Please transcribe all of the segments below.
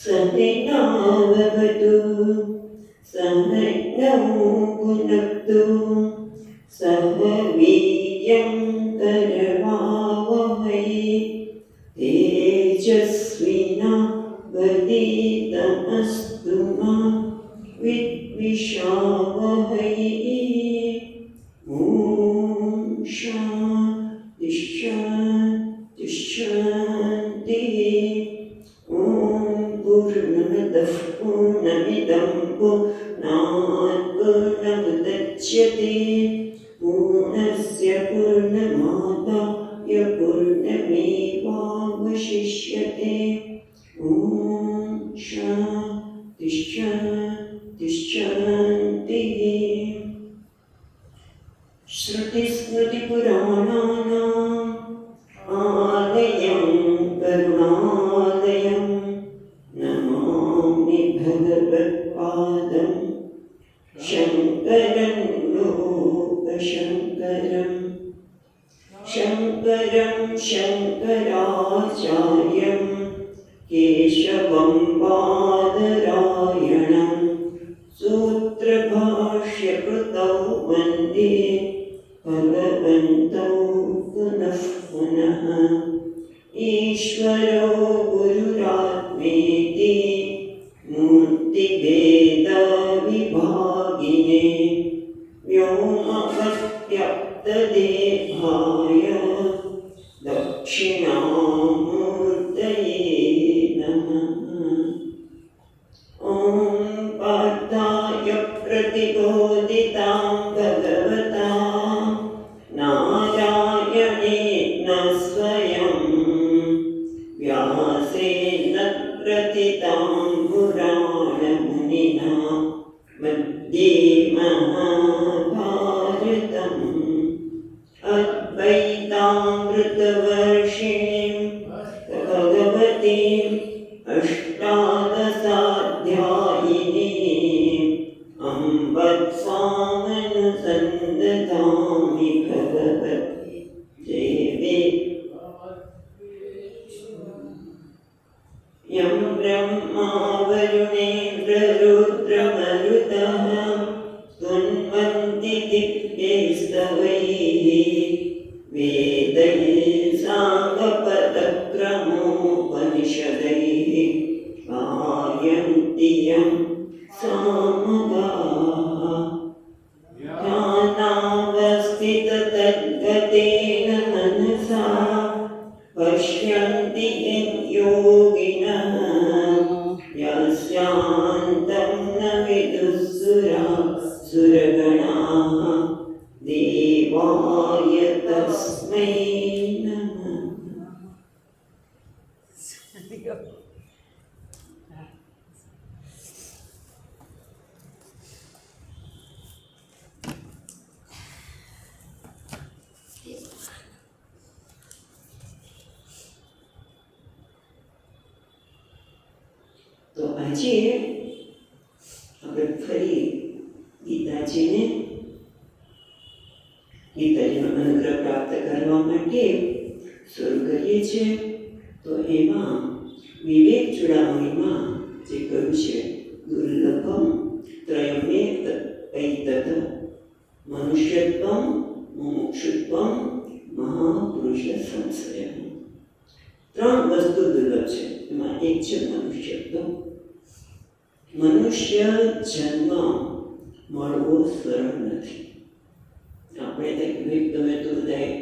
सहनाववतु सहनौ भुनक्तु सह वीर्यं करवावहै तेजस्विनावधीतमस्तु मा विद्विषावहै। ॐ शान्ति शान्ति शान्तिः। ॐ पूर्णमदः पूर्णमिदं पूर्णात् पूर्णमुदच्यते पूर्णस्य पूर्णमादाय पूर्णमेवावशिष्यते। ॐ शान्ति शान्ति शान्तिः। श्रुतिस्मृतिपुराणानाम् आलयं करुणालयं नमामि भगवत्पादं शङ्करं लोकशङ्करं शङ्करं शङ्कराचार्यं केशवं बादरायणं सूत्रभाष्यकृतौ वन्दे भगवन्तौ पुनः पुनः। ईश्वरो गुरुरात्मेति मूर्तिभेदविभागिने व्योमवद्व्यक्तदेहाय दक्षिणामूर्तये नमः। ॐ पार्थाय प्रतिबोधितां भगवता नारायणेन स्वयं व्यासेन ग्रथितां पुराणमुनिना मध्ये महाभारतम् अद्वैतामृतवर्षिणीं भगवतीम् अष्टादशाध्यायिनीम् अम्ब स्वामनुसन्दधामि भगवति देवे। यं ब्रह्मा वरुणेन्द्ररुद्रमरुतः स्तुन्वन्ति दिव्यैस्तवैः वेदैः साङ्गपदक्रमोपनिषदैः गायन्ति यं सामगाः। ध्यानावस्थिततद्गतेन मनसा पश्यन्ति यद्योगिनः यस्यान्तं न विदुःसुरासुरगणाः देवाय तस्मै नमः। તો આજે આપણે ફરી ગીતાજીનો અનુગ્રહ પ્રાપ્ત કરવા માટે શરૂ કરીએ છીએ. તો એમાં વિવેક ચૂડામણીમાં જે કહ્યું છે દુર્લભમ ત્રયમેવ ઐતત મનુષ્યત્વમ મુમુક્ષુત્વમ મહાપુરુષ સંશય. ત્રણ વસ્તુ દુર્લભ છે, એમાં એક છે મનુષ્યત્વ. મનુષ્ય જન્મ મળવો સરળ નથી. આપણે તમે તો બધા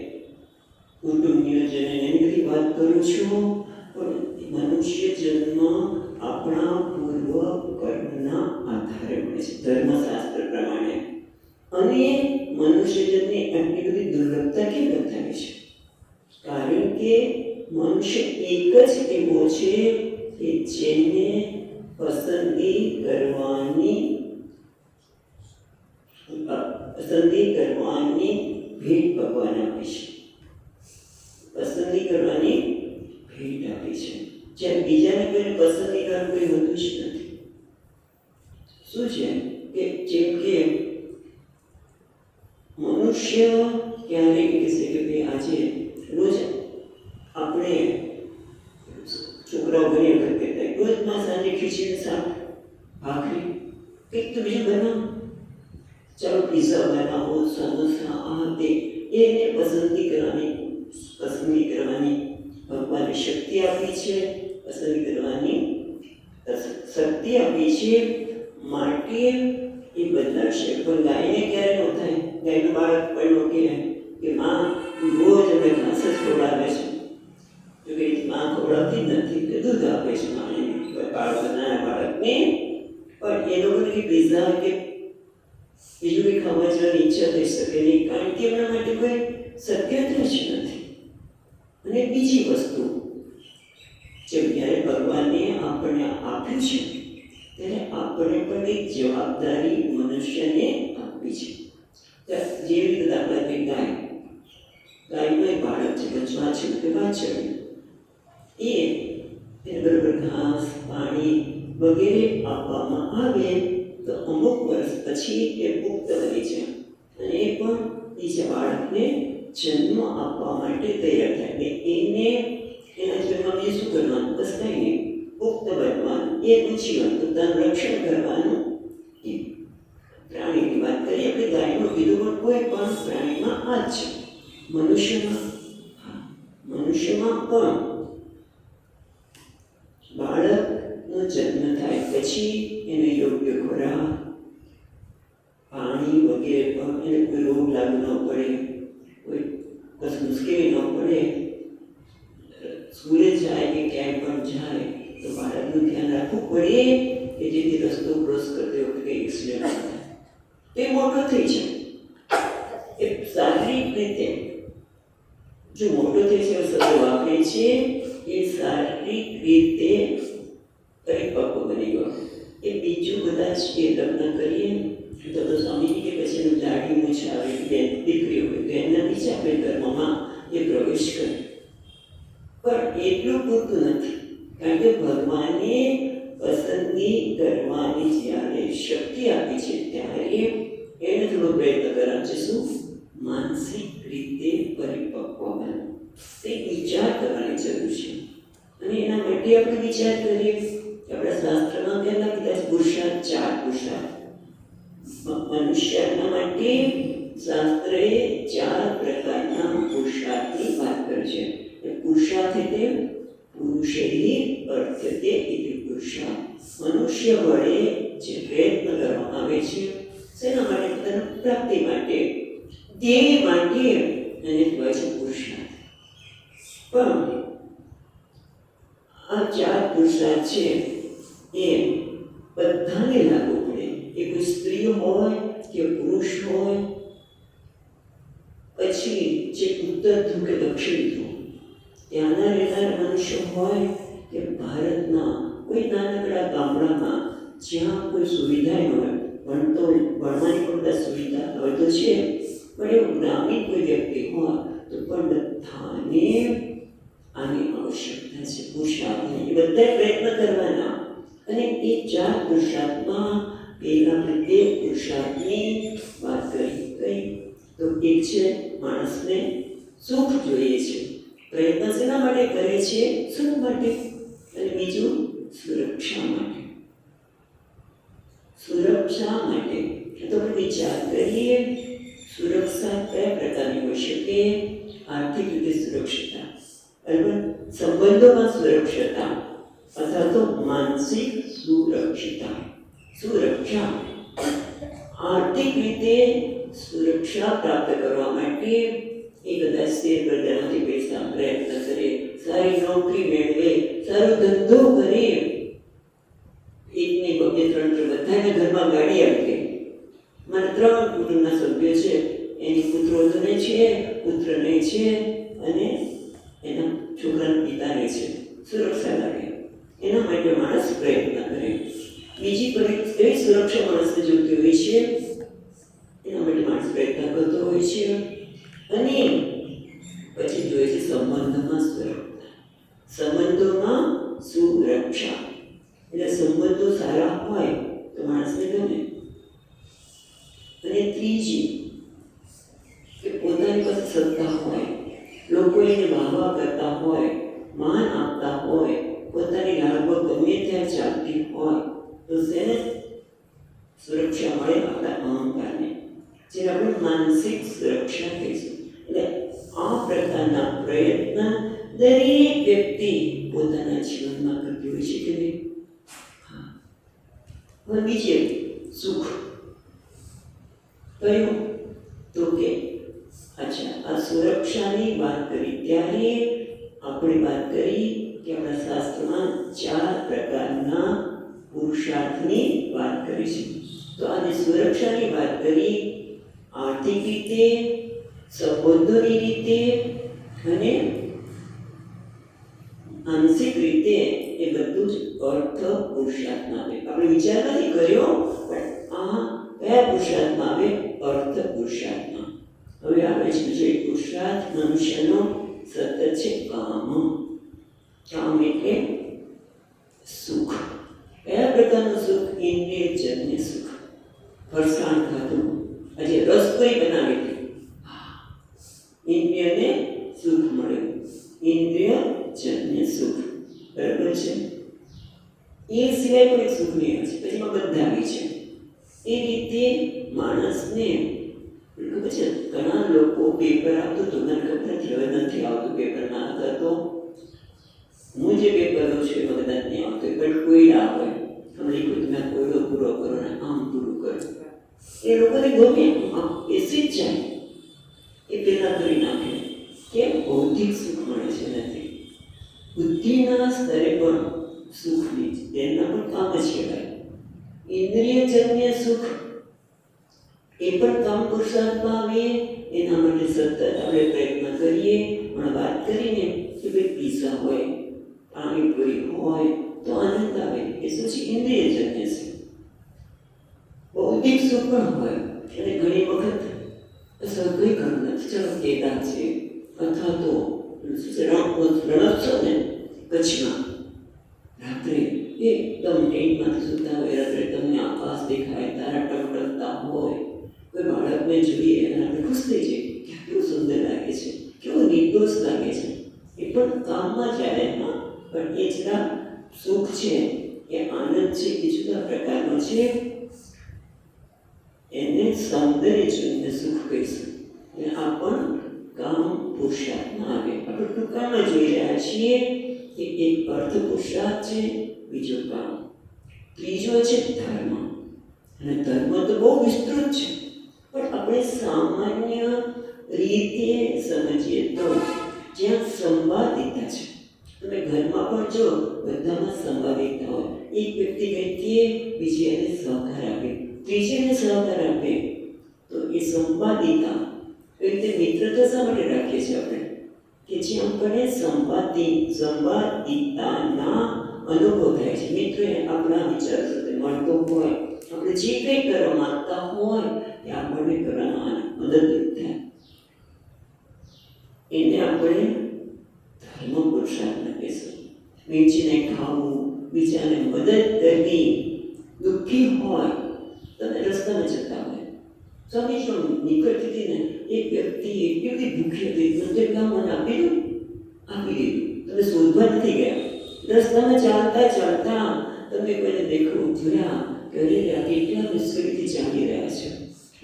કુટુંબ નિયોજન એની બધી વાત કરું છું, પણ મનુષ્ય જન્મ આપણા પૂર્વ કર્મના આધારે મળે છે ધર્મશાસ્ત્ર પ્રમાણે. અને મનુષ્ય જન્મની આટલી બધી દુર્લભતા કેમ બતાવી છે? કારણ કે મનુષ્ય એક જ એવો છે કે જેને પસંદગી કરવાની ભેટ ભગવાન આપી છે. પસંદગી કરવાની ભેટ આપી છે. જ્યારે બીજાને કોઈને પસંદગી કરવાનું કોઈ હોતું જ નથી. શું છે કે જેમ કે મનુષ્ય ક્યારેક કહેશે કે ભાઈ આજે રોજ આપણે છોકરાઓ ઘણી વખત કહેતા રોજમાં સાંજે ખીચડી શાક ભાખરી કંઈક તો બીજું બનાવો, ચાલો પીઝા બનાવો, સમોસા, આ તે, એને પસંદગી કરવાની ભગવાને શક્તિ આપી છે, પસંદ કરવાની શક્તિ આપી છે, માટે એ બદલાશે. પણ ગાયને ક્યારે ન થાય? ગાયનું બાળક પણ કહે કે માં રોજ અમે ઘાસ જ ખવડાવે છે, જો કે માં ખવડાવતી જ નથી, કે દૂધ આપે છે માને નાના બાળકને. પણ એ લોકોને પીઝા કે બીજું કંઈ ખાવા જવાની ઈચ્છા થઈ શકે નહીં, કારણ કે એમના માટે કોઈ સત્યતા જ નથી. અને બીજી વસ્તુ, જેમ જ્યારે ભગવાને આપણને આપ્યું છે ત્યારે આપણે પણ એક જવાબદારી મનુષ્યને આપવી છે. જેવી રીતે દાખલા કે ગાયનું એક બાળક છે, બચવા છે કે વાછરડું, એને બરોબર ઘાસ, પાણી વગેરે આપવામાં આવે તો અમુક વર્ષ પછી એ પુખ્ત બની છે અને એ પણ બીજા બાળકને જન્મ આપવા માટે તૈયાર થાય. એને એના જન્મને શું કરવાનું? બસ કંઈ નહીં, પુખ્ત બનવાનું, એનું જીવન પોતાનું રક્ષણ કરવાનું. એ પ્રાણીની વાત કરીએ આપણે, ગાયનું કીધું, પણ કોઈ પણ પ્રાણીમાં આ જ છે. મનુષ્યમાં પણ બાળકનો જન્મ થાય પછી એને યોગ્ય ખોરાક, પાણી વગેરે પણ, એને કોઈ રોગ લાગુ ન પડે, કોઈ બસ મુશ્કેલી ન પડે. સ્કૂલે જાય કે ક્યાંય પણ જાય તો બાળકનું ધ્યાન રાખવું પડે કે જેથી રસ્તો ક્રોસ કરતી વખતે કંઈ એક્સિડન્ટ ન થાય. તે મોટો થઈ જાય, એ શારીરિક રીતે જો મોટો થઈ છે, શબ્દ વાપરે છે, એ શારીરિક રીતે પરિપક્વ બની ગયો. એ બીજું કદાચ એ લગ્ન કરીએ તો સ્વામીજી કે પછી એનું દાઢી મૂછ આવે, દીકરી હોય તો એમના બીજા આપણે ધર્મમાં એ પ્રવેશ કરે. પણ એટલું પૂરતું નથી, કારણ કે ભગવાને પસંદગી કરવાની જ્યારે શક્તિ આપી છે ત્યારે એને થોડો પ્રયત્ન કરવાનો છે. શું? માનસિક રીતે પરિપક્વ બનવું, તે વિચાર કરવાની જરૂર છે. અને એના માટે આપણે વિચાર કરીએ કે આપણા શાસ્ત્રમાં પહેલા કદાચ પુરુષાર્થ, 4 પુરુષાર્થ મનુષ્યના માટે શાસ્ત્રએ 4 પ્રકારના પુરુષાર્થની વાત કરી છે. પુરુષાર્થ એટલે પુરુષૈઃ અર્થ્યતે ઇતિ પુરુષાર્થ, મનુષ્ય વડે જે પ્રયત્ન કરવામાં આવે છે શેના માટે? પોતાના પ્રાપ્તિ માટે, ધ્યેય માટે, એને કહેવાય છે પુરુષાર્થ. પણ આ 4 પુરુષાર્થ છે એ બધાને લાગુ પડે. એ કોઈ સ્ત્રી હોય કે પુરુષ હોય, પછી જે ઉત્તર ધ્રુવ કે દક્ષિણ ધ્રુવ ત્યાંના રહેનાર મનુષ્ય હોય કે ભારતના કોઈ નાનકડા ગામડામાં જ્યાં કોઈ સુવિધા ન હોય, ભણવાની પણ બધા સુવિધા હોય તો છે, પણ એવું ગ્રામીણ કોઈ વ્યક્તિ હોય તો પણ બધાને આની આવશ્યકતા છે, પુરુષાર્થની. એ બધા પ્રયત્ન કરવાના. અને એ 4 પુરુષાર્થમાં પહેલા પ્રત્યેક પુરુષાર્થની વાત કરી તો એક છે માણસને સુખ જોઈએ છે, પ્રયત્ન શેના માટે કરે છે? સુખ માટે. અને બીજું સુરક્ષા માટે. સુરક્ષા માટે તો વિચાર કરીએ, સુરક્ષા કયા પ્રકારની હોઈ શકે? આર્થિક રીતે સુરક્ષિતા, બરાબર, સંબંધોમાં સુરક્ષિતા, અથવા તો માનસિક સુરક્ષિતા. સુરક્ષા, આર્થિક રીતે સુરક્ષા પ્રાપ્ત કરવા માટે એ કદાચ શેર બજારમાંથી પૈસા પ્રયત્ન કરે, સારી નોકરી મેળવે, સારો ધંધો કરે. એકની 2, 3 બધાના ઘરમાં ગાડી આવી ગઈ. મારા 3 કુટુંબના સભ્યો છે, એની પુત્રોને છે, પુત્રને છે અને એના છોકરાના પિતાને છે. સુરક્ષા લાગે, એના માટે માણસ પ્રયત્ન કરે. બીજી કઈ સુરક્ષા માણસને જોઈતી હોય છે? એના માટે માણસ પ્રયત્ન કરતો હોય છે. અને પછી જોઈએ છે સંબંધમાં સુરક્ષા. સંબંધોમાં સુરક્ષા એટલે સંબંધો સારા હોય તો માણસને ગમે. અને ત્રીજી કે પોતાની પાસે સત્તા હોય, લોકો એને વાહવા કરતા હોય, માન આપતા હોય, પોતાને સુરક્ષા ચાલતી હોય તો તેને સુરક્ષા મળે આપણા અહંકારને, જે આપણે માનસિક સુરક્ષા કહીશું. એટલે આ પ્રકારના પ્રયત્ન દરેક વ્યક્તિ પોતાના જીવનમાં કરતી હોય છે કે નહીં? હવે બીજે સુખ કયું? તો કે અચ્છા, આ સુરક્ષાની વાત કરી ત્યારે આપણે વાત કરી કે આપણા શાસ્ત્રમાં 4 પ્રકારના પુરુષાર્થની વાત કરી છે. તો આજે સુરક્ષાની વાત કરી, આર્થિક રીતે, સંબંધોની રીતે અને માનસિક રીતે, એ બધું જ અર્થ પુરુષાર્થમાં આવે. આપણે વિચાર નથી કર્યો, પણ આ કયા પુરુષાર્થમાં આવે? અર્થ પુરુષાર્થમાં. હવે આવે છે બીજો એક પુરુષાર્થ મનુષ્યનો, સતત છે કામ. કામ એટલે સુખ. કયા પ્રકારનું સુખ? ઇન્દ્રિયજન્ય સુખ. ફરસાણ ખાધું, આજે રસોઈ બનાવી હતી, ઇન્દ્રિયને સુખ મળ્યું, ઇન્દ્રિયજન્ય સુખ. બરાબર છે? એ સિવાય પણ એક સુખ નહીં છે, પછી એમાં બધા આવી છે. એ રીતે માણસને ખબર છે, ઘણા લોકો પેપર આપતું હતું, મને ખબર નથી, હવે નથી આવતું પેપરમાં. આગળ તો હું જે પેપર લઉં છું એમાં કદાચ નહીં આવતું, પણ કોયડા હોય, તમે લખ્યું તમે કોયડો પૂરો કરો ને આમ પૂરું કરો. એ લોકોને ગમે, આમ બેસી જ જાય, એ પહેલાં કરી નાખે. કેમ? ભૌતિક સુખ મળે છે નથી. બુદ્ધિના સ્તરે પણ સુખ નહીં, તેના પણ કામ જ કહેવાય. ઇન્દ્રિયજન્ય સુખ એ પણ કામ પુરુષાર્થમાં આવે. એના માટે સતત આપણે પ્રયત્ન કરીએ. પણ વાત કરીને કે ભાઈ પીઝા હોય, પાણીપુરી હોય તો આનંદ આવે, એ શું છે? ઇન્દ્રિયજન્ય છે. ભૌતિક સુખ પણ હોય, અને ઘણી વખત સગઈ ઘર નથી, ચલો કેદા છે અથવા તો રણોત્સવ ને કચ્છમાં રાત્રે એકદમ ટેન્ટમાંથી સૂતા હોય, રાત્રે તમને આકાશ દેખાય, તારા ટકટકતા હોય, કોઈ બાળકને જોઈએ અને આપણે ખુશ થઈ જઈએ કે કેવું સુંદર લાગે છે, કેવું નિર્દોષ લાગે છે. એ પણ કામમાં જાય, હા, પણ એ જરા સુખ છે, એ આનંદ છે, એ જુદા પ્રકારનો છે. એને સૌંદર્યજન્ય સુખ કહીશું. અને આ પણ કામ પુરુષાર્થમાં આવે. આપણે ટૂંકામાં જોઈ રહ્યા છીએ કે એક અર્થ પુરુષાર્થ છે, બીજો કામ, ત્રીજો છે ધર્મ. અને ધર્મ તો બહુ વિસ્તૃત છે, પણ આપણે સામાન્ય રીતે સમજીએ તો જ્યાં સંવાદિતા છે. તમે ઘરમાં પણ જો બધામાં સંવાદિતા હોય, એક વ્યક્તિ કંઈક કહે, બીજી એને સહકાર આપે, ત્રીજી એને સહકાર આપે, તો એ સંવાદિતા. એ રીતે મિત્રતા શા માટે રાખીએ છીએ આપણે? કે જ્યાં આપણને સંવાદિતાના અનુભવ થાય છે. મિત્રો આપણા વિચાર સાથે મળતો હોય, આપણે જે કંઈ કરવા માંગતા હોય એ આપણને કરવામાં મદદરૂપ થાય, એને આપણે ધર્મ પુરુષાર્થ કહીશું. વેચીને ખાવું, બીજાને મદદ કરવી. દુઃખી હોય, તમે રસ્તામાં જતા હોય, સ્વામી પણ નીકળતી હતી ને, એક વ્યક્તિ એટલી ભૂખી હતી, મને મને આપી દીધું. તમે શોધવા નથી ગયા, રસ્તામાં ચાલતા ચાલતા તમે કોઈને દેખો, જોયા કે અરે આ કેટલા મુશ્કેલીથી ચાલી રહ્યા છે,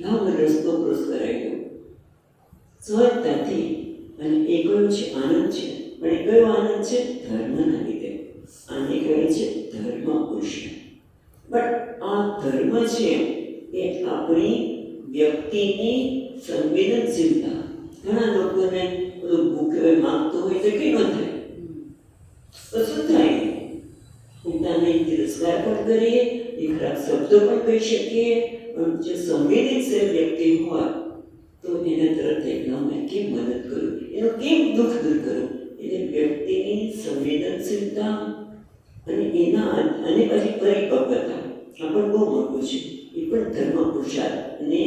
લાવ મને રસ્તો ક્રોસ કરાવી દો સહજતાથી. અને એ કયો છે? આનંદ છે. પણ એ કયો આનંદ છે? ધર્મના લીધે. આને કહે છે ધર્મ પુરુષાર્થ. બટ આ ધર્મ છે એ આપણી વ્યક્તિની સંવેદનશીલતા. ઘણા લોકોને ભૂખ્યો માગતો હોય તો કંઈ ન થાય, તો શું થાય? પોતાને તિરસ્કાર પણ કરીએ, એ ખરાબ શબ્દો પણ કહી શકીએ, પણ જે સંવેદનશીલ વ્યક્તિ હોય તો એને તરત એકલામાં કેમ મદદ કરું, એનું કેમ દુઃખ દૂર કરું. એટલે વ્યક્તિની સંવેદનશીલતા અને એના અને પછી પરિપક્વતા, આ પણ બહુ મોટું છે. એ પણ ધર્મ પુરુષાર્થ અને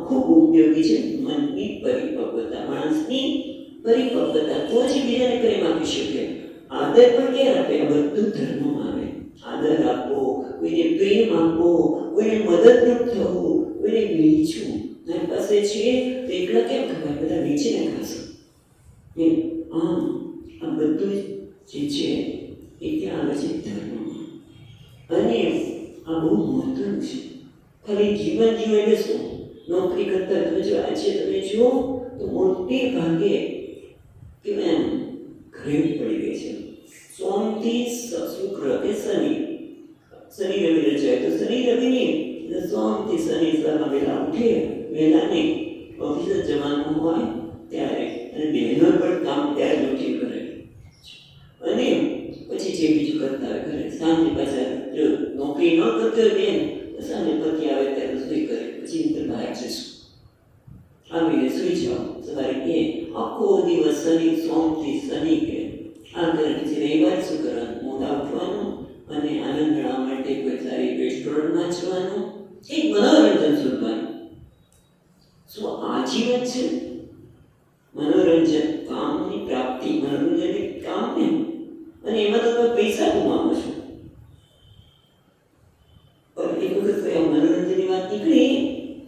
ખૂબ ઉપયોગી છે. મનની પરિપક્વતા, માણસની પરિપક્વતા, તો જ બીજાને પ્રેમ આપી શકે. આદર પણ ક્યાં આપે? આ બધું ધર્મમાં આવે. આદર આપો, કોઈને પ્રેમ આપો, કોઈને મદદરૂપ થવું, કોઈને વેચવું. મારી પાસે છે તો એકલા કેમ ખવાય, બધા વેચીને ખાશો. આમ આ બધું જે છે એ ત્યાં આવે છે ધર્મમાં. અને આ બહુ મહત્વનું છે. ખાલી જીવન જીવો એટલે શું? નોકરી કરતા તમે જો આજે તમે જુઓ તો મોટે ભાગે કેવાય એમ ઘરે પડી ગઈ છે. સોમથી શુક્ર કે શનિ રવિ રચાય તો શનિ રવિ નહીં, સોમથી શનિ સવારમાં વહેલા ઉઠે, વહેલા નહીં, ઓફિસે જવાનું હોય ત્યારે, અને બહેનો પણ કામ ત્યારે ઉઠી કરે અને પછી જે બીજું કરતા હોય કરે. સાંજે પાછા જો નોકરી ન કરતી હોય બેન તો સાંજે પતિ આવે ત્યારે રસોઈ કરે, પછી હું બહાર જઈશું આવીને સુઈ જાઓ. સવારે કે આખો દિવસ શનિ સોમથી શનિ કે આ કરે. પછી રવિવાર શું કરવાનું? મોડા ઉઠવાનું અને આનંદ મેળવવા માટે કોઈ સારી રેસ્ટોરન્ટમાં જવાનું, એક મનોરંજન શોધવાનું. શું આજીવન છે મનોરંજન? કામની પ્રાપ્તિ, મનોરંજન કામ ને, અને એમાં તો તમે પૈસા કમાવો છો. પણ એક વખત મનોરંજનની વાત નીકળી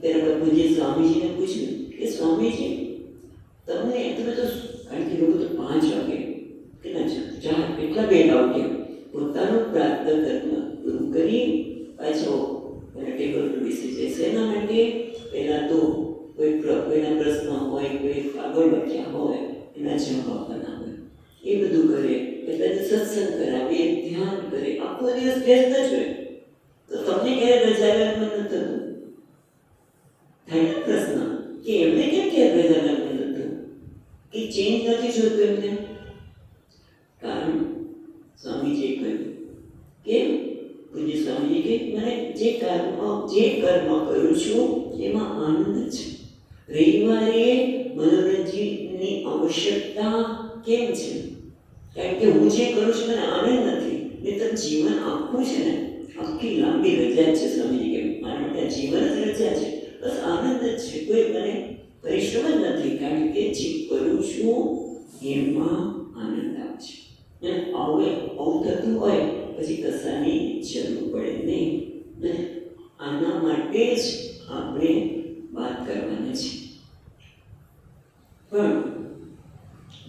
ત્યારે પૂજ્ય સ્વામીજીને પૂછ્યું કે સ્વામીજી તમને તમે તો કારણ કે લોકો તો 5 વાગે કેટલા બેઠા ઉઠે પોતાનું પ્રાર્થ કર્મ પૂરું કરી પાછો ટેબલ પર બેસી જાય. શેના માટે? પહેલાં તો કોઈના પ્રશ્ન હોય, કોઈ કાગળ લખ્યા હોય એના જવાબ આપવાના હોય, એ બધું કરે. એટલે સત્સંગ કરાવે, ધ્યાન કરે, આખો દિવસ વ્યસ્ત જ હોય. તો તમને ક્યારે રજા મન ન થતું? થાય ને પ્રશ્ન કે એમને કેમ ક્યારે રજા મન થતું? કે ચેન્જ નથી જોતું એમને? કારણ સ્વામીજીએ કહ્યું કેમ? પૂજ્ય સ્વામીજી કે મને જે કર્મ કરું છું એમાં આનંદ છે. રવિવારે મનોરંજનની આવશ્યકતા કેમ છે? કારણ કે હું જે કરું છું મને આનંદ નથી. નહીંતર જીવન આખું છે ને, આખી લાંબી રજા છે. સ્વામીજી કેમ મારા માટે જીવન જ રજા છે, બસ આનંદ જ છે, કોઈ મને પરિશ્રમ જ નથી. કારણ કે જે કરું છું એમાં આનંદ આવે છે. અને આવું થતું હોય પછી કશાની જરૂર પડે નહીં. અને આના માટે જ આપણે વાત કરવાના છે. પણ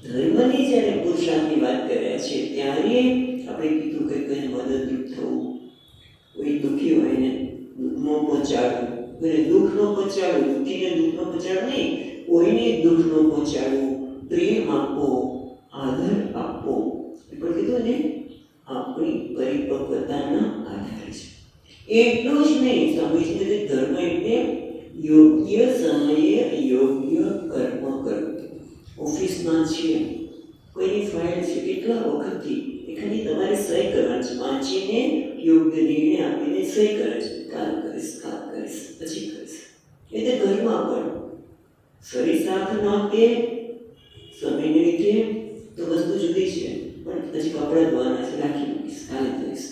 ધર્મની જ્યારે પુરુષાર્થની વાત કર્યા છે ત્યારે આપણે કીધું કે કોઈને મદદરૂપ થવું, કોઈ દુઃખી હોય ને દુઃખ ન પહોંચાડવું, કોઈને દુઃખ ન પહોંચાડવું, દુઃખીને દુઃખ ન પહોંચાડવું નહીં, કોઈને દુઃખ ન પહોંચાડવું, પ્રેમ આપવો, આદર આપવો. એ પણ કીધું ને આપણી પરિપક્વતાના આધારે છે. એટલું જ નહીં, સ્વામીજીને ધર્મ એટલે યોગ્ય સમયે યોગ્ય કર્મ કરવું. ઓફિસમાં છીએ, કોઈની ફાઇલ છે, કેટલા વખતથી એ ખાલી તમારે સહી કરવાની છે, વાંચીને યોગ્ય નિર્ણય આપીને સહી કરે છે. કાલ કરીશ પછી કરીશ. એટલે ઘરમાં પણ શરીર સાથ ન આપે સમયને લીધે તો વસ્તુ જુદી છે, પણ પછી કપડાં ધોવાના છે, રાખી મૂકીશ, કાલે કરીશ,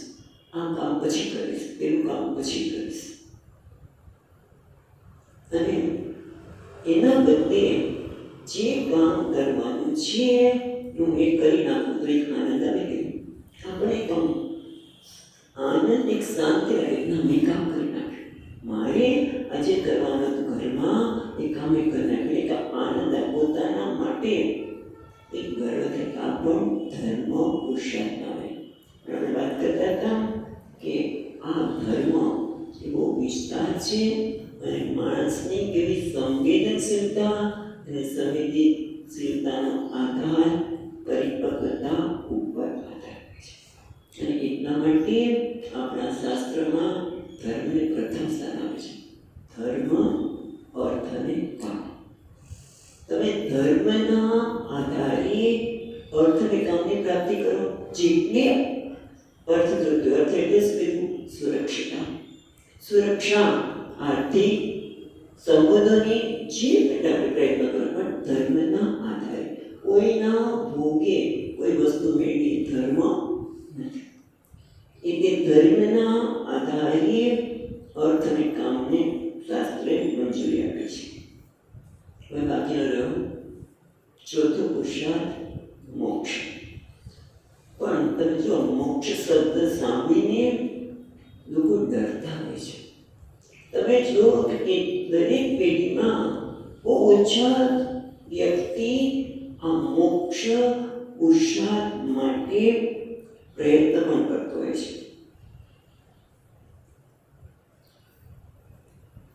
આ કામ પછી કરીશ, પેલું કામ પછી કરીશ. અને એના બદલે જે કામ કરવાનું છે હું એ કરી નાખું તો એક આનંદ આવી ગયો. આપણે કામ આનંદ, એક શાંતિ આવે. મેં કામ કરી નાખ્યું, મારે આજે કરવાનું હતું ઘરમાં એ કામ એ કરી નાખ્યું. એક આનંદ પોતાના માટે એક ગર્વ થાય. આ પણ ધર્મ પુરુષાર્થ આવે. આપણે વાત કરતા હતા કે આ ધર્મ એ બહુ વિસ્તાર છે અને માણસની કેવી સંવેદનશીલતા અને સંવેદનશીલતાનો આધાર પરિપક્વતા ઉપર આધાર છે. અને એટલા માટે આપણા શાસ્ત્રમાં ધર્મને પ્રથમ સ્થાન આપે છે. ધર્મ, અર્થ અને કામ. તમે ધર્મના આધારે અર્થ અને કામની પ્રાપ્તિ કરો. જેટલે અર્થ જોતો, અર્થ એટલે સુરક્ષા, સુરક્ષા, આર્થિક સંબંધોની જે પ્રયત્ન કરો, પણ ધર્મના આધારે. કોઈના ભોગે કોઈ વસ્તુ મેળવી ધર્મ નથી. એટલે ધર્મના આધારે અર્થ અને કામને શાસ્ત્રે મંજૂરી આપે છે. હવે બાકીનો રહ્યો ચોથો પુરુષાર્થ, મોક્ષ. પણ તમે જો મોક્ષ શબ્દ સાંભળીને લોકો ડરતા હોય છે. તમે જો કે દરેક પેઢીમાં બહુ ઓછા વ્યક્તિ આ મોક્ષ પુરુષાર્થ માટે પ્રયત્ન પણ કરતો હોય છે.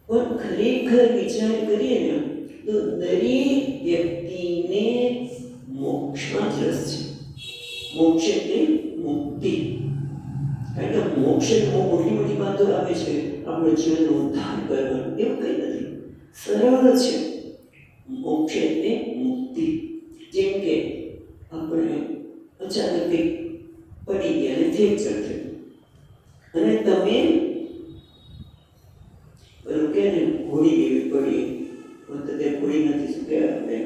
પણ ખરેખર વિચાર કરીએ ને તો દરેક વ્યક્તિને મોક્ષમાં જ રસ છે. મોક્ષ એટલે મુક્તિ. કારણ કે મોક્ષ બહુ મોટી મોટી વાતો આવે છે, આપણો જીવનનો ઉદ્ધાર કરવાનો, એવું કંઈ નથી. સરળ છે. મોક્ષ એટલે મુક્તિ. જેમ કે આપણે અચાનક કંઈક પડી ગયા અને ફ્રેક્ચર થયું અને તમે પેલું કે ને ઘોડી એવી પડી, તે ઘોડી નથી, શું કહેવાય આપણે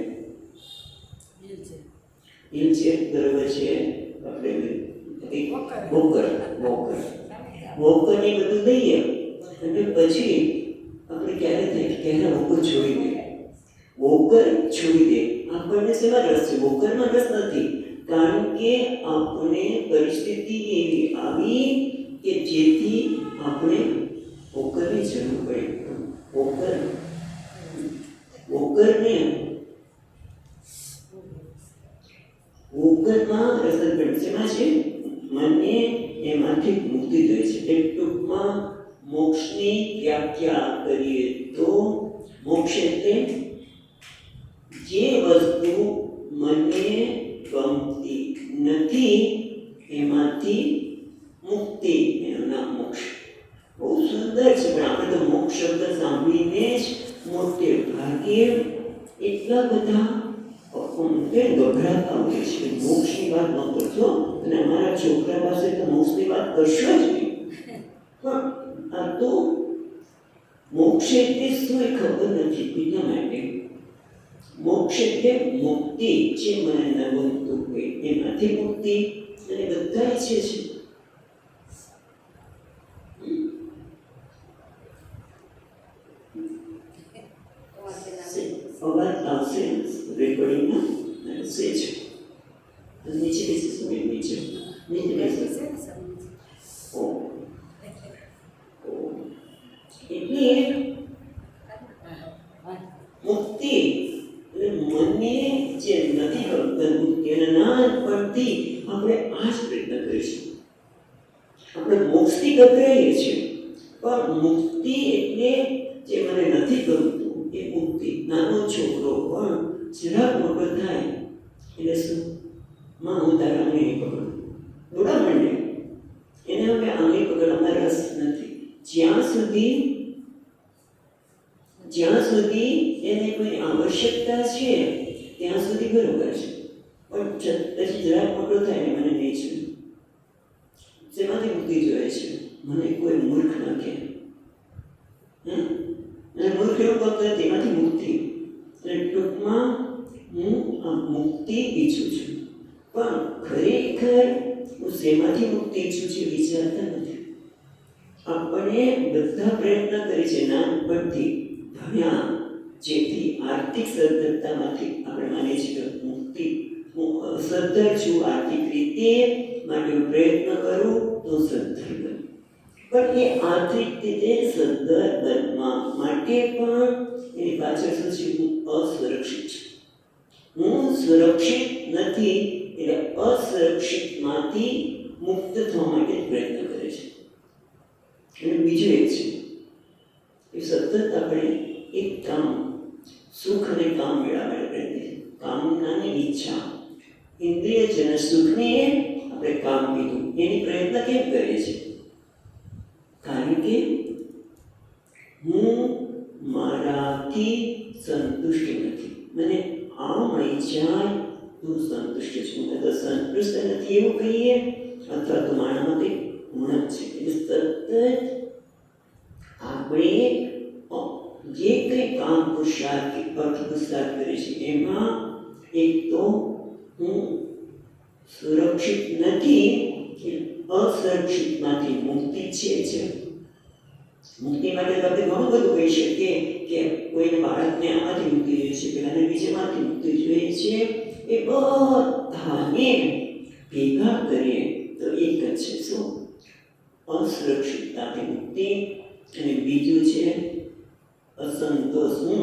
વ્હીલચેર બરોબર છે, આપણે વોકર ને બધું દઈએ અને પછી આપણે ક્યારે થાય ક્યારે વોકર છોડી દે. વોકર છોડી દે. આપણને શેમાં રસ છે? વોકરમાં રસ નથી. કારણ કે આપણે પરિસ્થિતિ એવી આવી કે જેથી આપણે વોકરની જરૂર પડી. વોકરમાં રસ પડે. શેમાં છે? મને એમાંથી મુક્તિ જોઈએ છે. એક ટૂંકમાં મોક્ષની વ્યાખ્યા કરીએ તો મોક્ષ એટલે જે વસ્તુ મને ગમતી નથી એમાંથી મુક્તિ, એનું નામ મોક્ષ. બહુ સુંદર છે. પણ આપણે તો મોક્ષ શબ્દ સાંભળીને જ મોટે ભાગે એટલા બધા ગભરાતા હોય છે. મોક્ષની વાત ન કરશો અને અમારા છોકરા પાસે તો મોક્ષની વાત કરશો જ નહીં. આ તો મોક્ષ એટલે શું એ ખબર નથી. એટલા માટે મોક્ષ એટલે મુક્તિ. જે મને ન ગમતું હોય એમાંથી મુક્તિ, અને બધા ઈચ્છે છે. અવાજ આવશે રેકોર્ડિંગમાં સેજ નીચે બેસીશું. નીચે બેસીશું. એટલે મુક્તિ મને જે નથી ગમતું એના નાનપણથી આપણે આ જ પ્રયત્ન કરીશું. આપણે મોક્ષથી ગભરાઈએ છીએ, પણ મુક્તિ એટલે જે મને નથી ગમતું એ મુક્તિ. નાનો છોકરો પણ જરાક મોટો થાય એટલે શું? માં હું તારા આંગળી પકડું, દોડા માંડે. એને હવે આંગળી પકડવામાં રસ નથી. જ્યાં સુધી એને કોઈ આવશ્યકતા છે ત્યાં સુધી બરોબર છે. પણ પછી જરાક મોટો થાય ને મને નહીં છે. શેમાંથી મુક્તિ જોઈએ છે? મને કોઈ મૂર્ખ ન કહે. અને મૂર્ખ એવું કરતો તેમાંથી મુક્તિ. એટલે ટૂંકમાં હું આ મુક્તિ ઈચ્છું છું. પણ ખરેખર હું શેમાંથી મુક્તિ ઈચ્છું છું વિચારતા નથી. આપણે બધા પ્રયત્ન કરીએ છીએ નાનપણથી ભણ્યા, જેથી આર્થિક સદ્ધરતામાંથી આપણે માનીએ છીએ કે મુક્તિ, હું સદ્ધર છું આર્થિક રીતે, માટે હું પ્રયત્ન કરું તો સદ્ધર બનું. પણ એ આર્થિક રીતે સદ્ધર બનવા માટે પણ એની પાછળ શું છે? હું અસુરક્ષિત છું. હું સુરક્ષિત નથી, એટલે અસુરક્ષિતમાંથી મુક્ત થવા માટે પ્રયત્ન કરે છે. અને બીજું એક છે એ સતત આપણે એક કામ, સુખ અને કામ મેળવવા પ્રયત્ન. કામનાની ઈચ્છા, ઇન્દ્રિયજન્ય સુખની આપણે કામ કીધું, એની પ્રયત્ન કેમ કરીએ છીએ? કારણ કે હું મારાથી સંતુષ્ટ નથી. મને આ મળી જાય તો સંતુષ્ટ છું. તો સંતુષ્ટ નથી એવું કહીએ, અથવા તો મારામાં કંઈક ઉણપ છે. એટલે સતત આપણે જે કંઈ કામ પુરુષાર્થ કરીએ છીએ એમાં એક તો હું સુરક્ષિત નથી, અસુરક્ષિતમાંથી મુક્તિ છે. મુક્તિ માટે આપણે ઘણું બધું કહી શકીએ કે કોઈને બાળકને આમાંથી મુક્તિ જોઈએ છે, પેલાને બીજામાંથી મુક્તિ જોઈએ છે. એ બધાને ભેગા કરીએ તો એક જ છે. શું? અસુરક્ષિતતાથી મુક્તિ. અને બીજું છે અસંતોષ. હું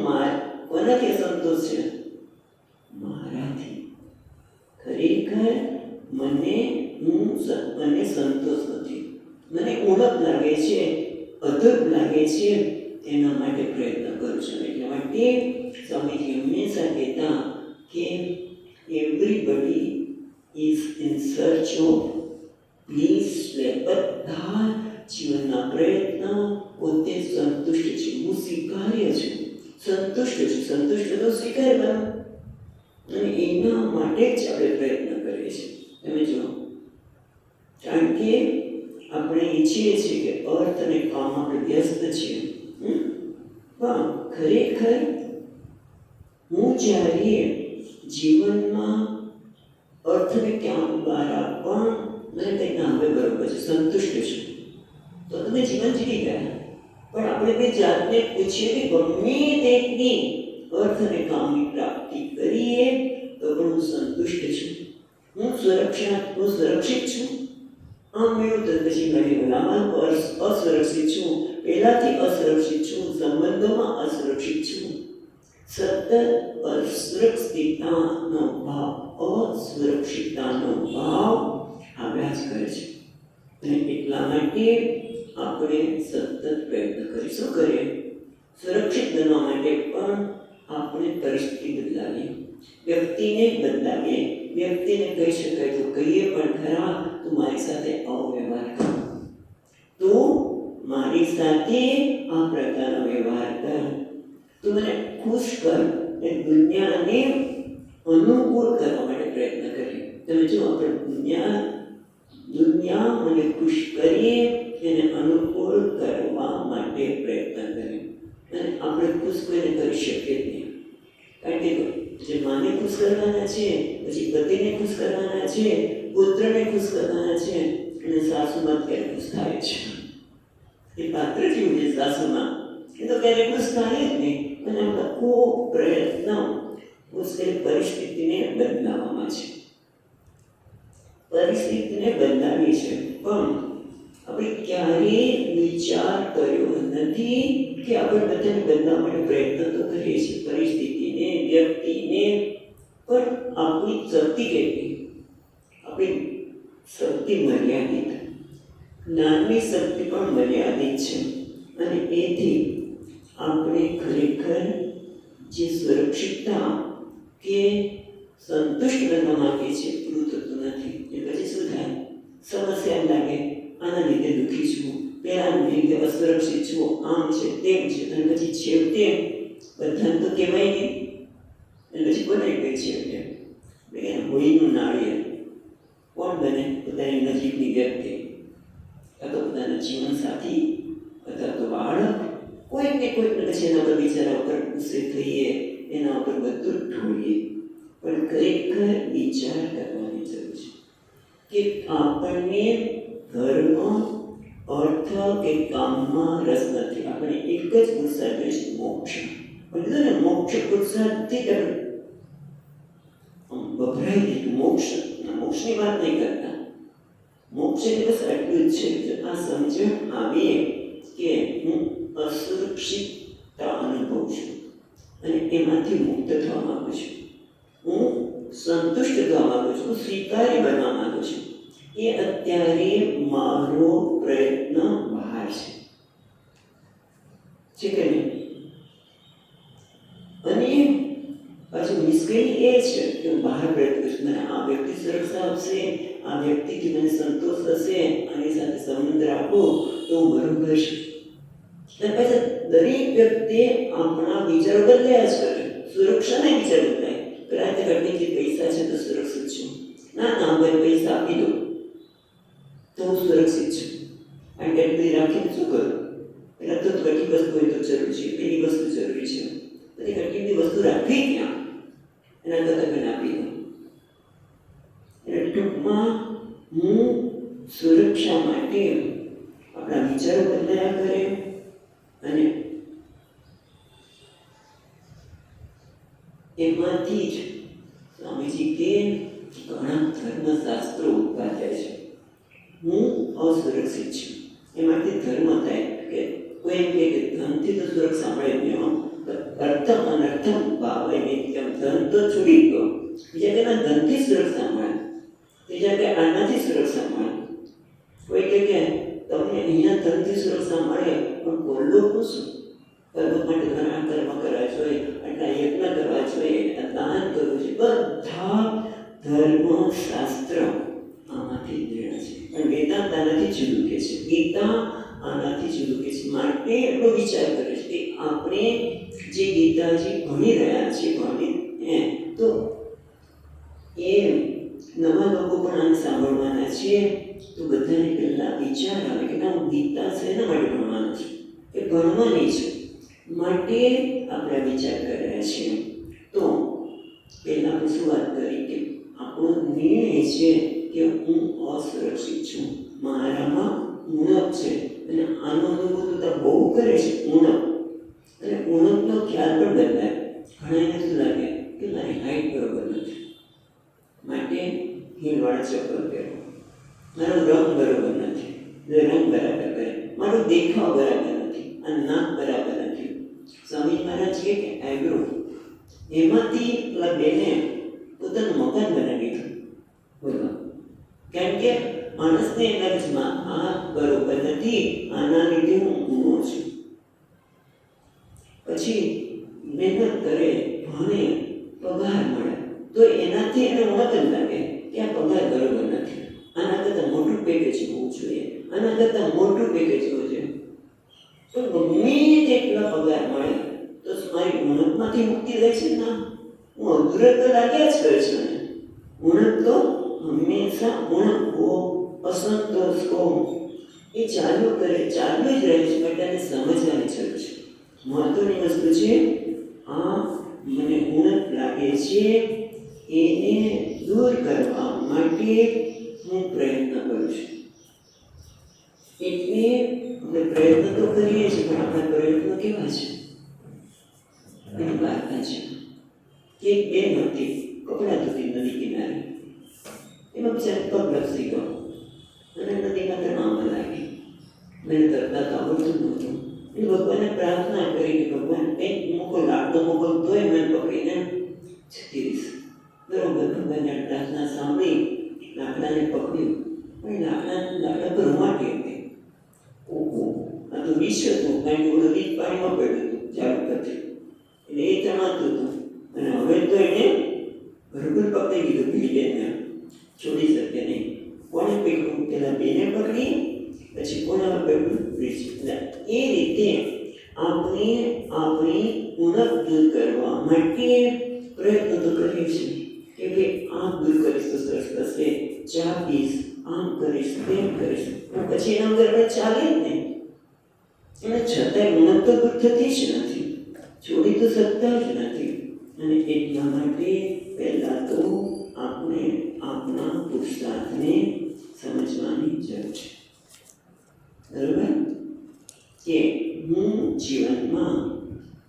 કોનાથી અસંતોષ છે? મારાથી. ખરેખર મને હું મને સંતોષ નથી, મને ઉણપ લાગે છે, અધૂર લાગે છે, એના માટે પ્રયત્ન કરું છું. એટલા માટે સ્વામીજી હંમેશા કહેતા કે everybody is in search of please. બધા જીવનના પ્રયત્ન પોતે સંતુષ્ટ છે. હું સ્વીકાર્ય છું, સંતુષ્ટ છું. સંતુષ્ટ તો સ્વીકારવાનું, અને એના માટે જ આપણે પ્રયત્ન કરીએ છીએ. તમે જુઓ, કારણ કે આપણે ઈચ્છીએ છીએ કે અર્થ અને કામ આપણે વ્યસ્ત છીએ. પણ ખરેખર હું જ્યારે જીવનમાં અર્થને કામ દ્વારા પણ મને કંઈ ના હવે બરોબર છે, સંતુષ્ટ છું, તો તમે જીવન જીવી ગયા. પણ આપણે બે જાતને પૂછીએ કે ગમે તેટલી અર્થ અને કામની પ્રાપ્તિ કરીએ તો પણ હું સંતુષ્ટ છું, હું સુરક્ષિત છું. આમ મેળવું તો પછી મારી ભલામણ અસુરક્ષિત છું, પહેલાથી અસુરક્ષિત છું, સંબંધોમાં અસુરક્ષિત છું. સતત અસુરક્ષિતતાનો ભાવ, અસુરક્ષિતતાનો ભાવ આવ્યા જ કરે છે. અને એટલા માટે આપણે સતત પ્રયત્ન કરીશું. કરીએ સુરક્ષિત બનવા માટે પણ આપણે પરિસ્થિતિ બદલાવીએ, વ્યક્તિને બદલાવીએ. વ્યક્તિને કહી શકાય તો કહીએ પણ ખરા, તું મારી સાથે આવો વ્યવહાર કર, તું મારી સાથે આ પ્રકારનો વ્યવહાર કર, તું મને ખુશ કર. એ દુનિયાને અનુકૂળ કરવા માટે પ્રયત્ન કરીએ. તમે જો આપણે દુનિયા મને ખુશ કરીએ, એને અનુકૂળ કરવા માટે પ્રયત્ન કરીએ. અને આપણે ખુશ કોઈને કરી શકીએ જ નહીં. કારણ કે જે માને ખુશ કરવાના છે, પછી પતિને ખુશ કરવાના છે, પુત્રને ખુશ કરવાના છે, અને સાસુમાં ક્યારે ખુશ થાય છે. એ પાત્ર જેવું છે સાસુમાં, એ તો ક્યારે ખુશ થાય જ નહીં. અને આપણા ખૂબ પ્રયત્ન મુશ્કેલ પરિસ્થિતિને બદલાવવામાં છે, પરિસ્થિતિને બદલાવી છે. પણ આપણે ક્યારેય વિચાર કર્યો નથી કે આપણે બધાને બદલાવા માટે પ્રયત્ન તો કરીએ છીએ, પરિસ્થિતિને, વ્યક્તિને, પણ આપણી શક્તિ કેટલી? આપણી શક્તિ મર્યાદિત, જ્ઞાનની શક્તિ પણ મર્યાદિત છે. અને એથી આપણે ખરેખર જે સુરક્ષિતતા કે સંતુષ્ટ બનવા માંગીએ છીએ પૂરું થતું નથી. એ પછી શું થાય? સમસ્યા લાગે, આના લીધે દુઃખી છું, પેલાના લીધે અસુરક્ષિત છું, આમ છે તેમ છે. અને પછી છેવટે બધાને તો કહેવાય નહીં, અને પછી કોને કહે છેવટે? હોળીનું નાળિયેર કોણ બને? પોતાની નજીકની વ્યક્તિ, કાં તો પોતાના જીવનસાથી, અથવા તો બાળક. કોઈકને પછી એના પર બિચારા ઉપર ગુસ્સે થઈએ, એના ઉપર બધું ઢોળીએ. પણ ખરેખર વિચાર કરવાની જરૂર છે કે આપણને ધર્મ, અર્થ કે કામમાં રસ નથી. આપણે એક જ પુરુષાર્થ છે, મોક્ષ. પણ ને મોક્ષ પુરુષાર્થથી જ વપરાય નહીં. મોક્ષની વાત નહીં કરતા. મોક્ષ એટલે બસ આટલું જ છે કે આ સમજણ આવીએ કે હું અસુરક્ષિતતા અનુભવું છું અને એમાંથી મુક્ત થવા માંગુ છું, હું સંતુષ્ટ થવા માંગુ છું, હું સ્વીકાર્ય બનવા માંગુ છું. એ અત્યારે મારો પ્રયત્ન બહાર છે કે નહીં? અને પાછું મુશ્કેલી એ છે કે હું બહાર પ્રયત્ન કરું છું. મને આ વ્યક્તિ સુરક્ષા આપશે, આ વ્યક્તિથી મને સંતોષ થશે, આની સાથે સંબંધ રાખવો તો હું બરોબર છું. અને પાછા દરેક વ્યક્તિ આપણા વિચારો બદલ્યા જ કરે. સુરક્ષાના વિચાર બદલાય. રાતે ઘરની જે પૈસા છે તો સુરક્ષિત છું, ના ભાઈ પૈસા આપી દો તો હું સુરક્ષિત છું. કારણ કે એટલી રાખીને શું કરું? પેલા તો ઘણી વસ્તુ હોય તો જરૂર છે, પેલી વસ્તુ જરૂરી છે, બધી ઘણી વસ્તુ રાખવી ક્યાં? એના કરતાં મને આપી દો. એટલે ટૂંકમાં હું સુરક્ષા માટે આપણા વિચારો બદલાયા કરે. અને એમાંથી જ સ્વામીજી કે ઘણા ધર્મશાસ્ત્રો ઉભા થાય છે. હું અસુરક્ષિત છું, એમાંથી ધર્મ થાય કે કોઈ એમ કે ધનથી તો સુરક્ષા મળે નહીં, અર્થમ અનર્થમ ભાવે નિત્યમ. ધન તો છોડી દો, બીજા તેના ધનથી સુરક્ષા મળે. ત્રીજા કે આનાથી સુરક્ષા મળે. કોઈ કહે કે તમને અહીંયા ધનથી સુરક્ષા મળે, પણ પરલોકનું શું? પરલોક માટે ઘણા કર્મ કરવા જોઈએ, આટલા યજ્ઞ કરવા જોઈએ, દાન કરવું છે. બધા ધર્મ શાસ્ત્ર આમાંથી પ્રેરણા છે. પણ વેદાંત આનાથી જુદું કે છે, ગીતા આનાથી જુદું કે છે. માટે એટલો વિચાર કરે છે કે આપણે જે ગીતાજી ભણી રહ્યા છીએ તો એ નવા લોકો પણ આને સાંભળવાના છીએ. તો બધાને પહેલાં વિચાર આવે કે ના, હું ગીતા શેના માટે ભણવાનું છું? એ ભણવાની છે માટે આપણે વિચાર કરી રહ્યા છીએ. તો પહેલાં આપણે શું વાત કરી કે આપણો નિર્ણય છે કે હું અસુરક્ષિત છું, મારામાં ઉણપ છે. અને આનો અનુભવ તો બહુ કરે છે, ઉણપ. અને ઉણપનો ખ્યાલ પણ બદલાય. ઘણાને શું લાગે કે મારી હાઈટ બરોબર નથી માટે હીલવાળા ચપ્પલ પહેરો, મારો રંગ બરોબર નથી, રંગ બરાબર કરે, મારો દેખાવ બરાબર નથી, આ નાક બરાબર નથી. સ્વામી મહારાજ કહે કે આઈબ્રો, એમાંથી પેલા બેને પોતાનું મકાન બનાવી દીધું. બોલો, કેમ કે માણસને લક્ષમાં આ બરોબર નથી, આના લીધે હું ઊંઘો છું. પછી મહેનત કરે, ભણે, પગાર મળે, તો એનાથી એને ઉણપ જ લાગે કે આ પગાર બરોબર નથી, આના કરતાં મોટું પેકેજ હોવું જોઈએ, આના કરતાં મોટું પેકેજ હોવું જોઈએ. તો ગમે તેટલા પગાર મળે તો મારી ઉણપમાંથી મુક્તિ રહે છે ના? હું અધૂરત તો લાગ્યા જ કરે છે. ઉણપ તો હંમેશા ઉણપ હો, અસંતોષ હો, એ ચાલુ જ રહે છે. બધાને સમજવાની જરૂર છે. મહત્વની વસ્તુ છે, આ મને ઉણપ લાગે છે એને દૂર કરવા માટે હું પ્રયત્ન કરું છું. એટલે આપણે પ્રયત્ન તો કરીએ છીએ, પણ આપણા પ્રયત્નો કેવા છે? એની વાર્તા છે કે એક બેન હતી, કપડાં ધોતી નદી કિનારે. એમાં બિચારા પગ લપસી ગયો અને નદીમાં તણાવમાં લાગી. મને તરતા તો આવડતું નહોતું. એટલે ભગવાનને પ્રાર્થના કરી કે ભગવાન કંઈક મોકો લાગતો મોકો તોય મને પકડીને જતી રહીશ. બરોબર, ભગવાનને પ્રાર્થના સાંભળી લાકડાને પકડ્યું, પણ લાકડા પર રૂમાટી હતી. ઓહો, આ તો વિષ હતું, કારણ કે ઓલું બીજ પાણીમાં પડ્યું હતું ઝાડ પરથી, એટલે એ તણાતું હતું. અને હવે તો એને બરોબર પકડી દીધું, પેલી બેનને છોડી શકે નહીં. કોને પકડ્યું? પેલા બેને પકડી, પછી કોના પકડ્યું? વિષ. એ રીતે આપણે આપણી ઉણપ દૂર કરવા માટે પ્રયત્ન તો કરીએ છીએ કે ભાઈ આમ દૂર કરીશ તો સરસ થશે, ચા પીશ, આમ કરીશ, તેમ કરીશ, પણ પછી એના વગર આપણે ચાલે જ નહીં. અને છતાંય ઉણપ તો દૂર થતી જ નથી, છોડી તો શકતા જ નથી. અને એટલા માટે પહેલાં તો આપણે આપણા પુરુષાર્થને સમજવાની જરૂર છે. બરાબર? કે હું જીવનમાં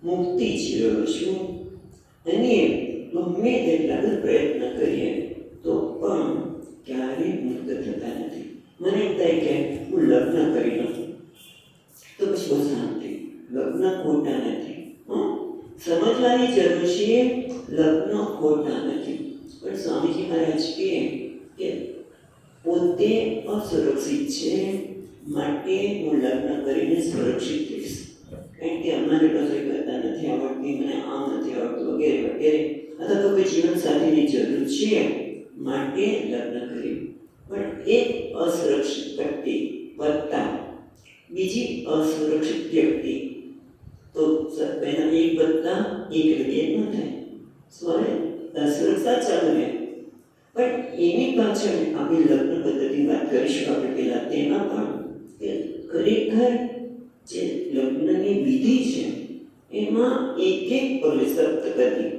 મુક્તિ જીવ્યો છું અને ગમે તેટલા પ્રયત્ન કરીએ તો પણ ક્યારેય મુક્ત થતા નથી. મને એમ થાય કે હું લગ્ન કરી લઉં તો પછી બહુ શાંતિ. લગ્ન ખોટા નથી, સમજવાની જરૂર છે. લગ્ન ખોટા નથી, પણ સ્વામીજી મહારાજ કહે કે પોતે અસુરક્ષિત છે માટે હું લગ્ન કરીને સુરક્ષિત રહીશ. કારણ કે અમારે રસોઈ કરતા નથી આવડતી, મને આમ નથી આવડતું, વગેરે વગેરે. અથવા તો કોઈ જીવનસાથીની જરૂર છે માટે લગ્ન કર્યું. પણ એક અસુરક્ષિત વ્યક્તિ વત્તા બીજી અસુરક્ષિત વ્યક્તિ, તો પહેલા એક વત્તા એક બે ન થાય. સ્વરે અસુરક્ષા ચાલુ રહે. પણ એની પાછળ આપણે લગ્ન પદ્ધતિની વાત કરીશું આપણે પહેલા. તેમાં પણ ખરેખર જે લગ્નની વિધિ છે એમાં એક એક પગલે સપ્તપદી,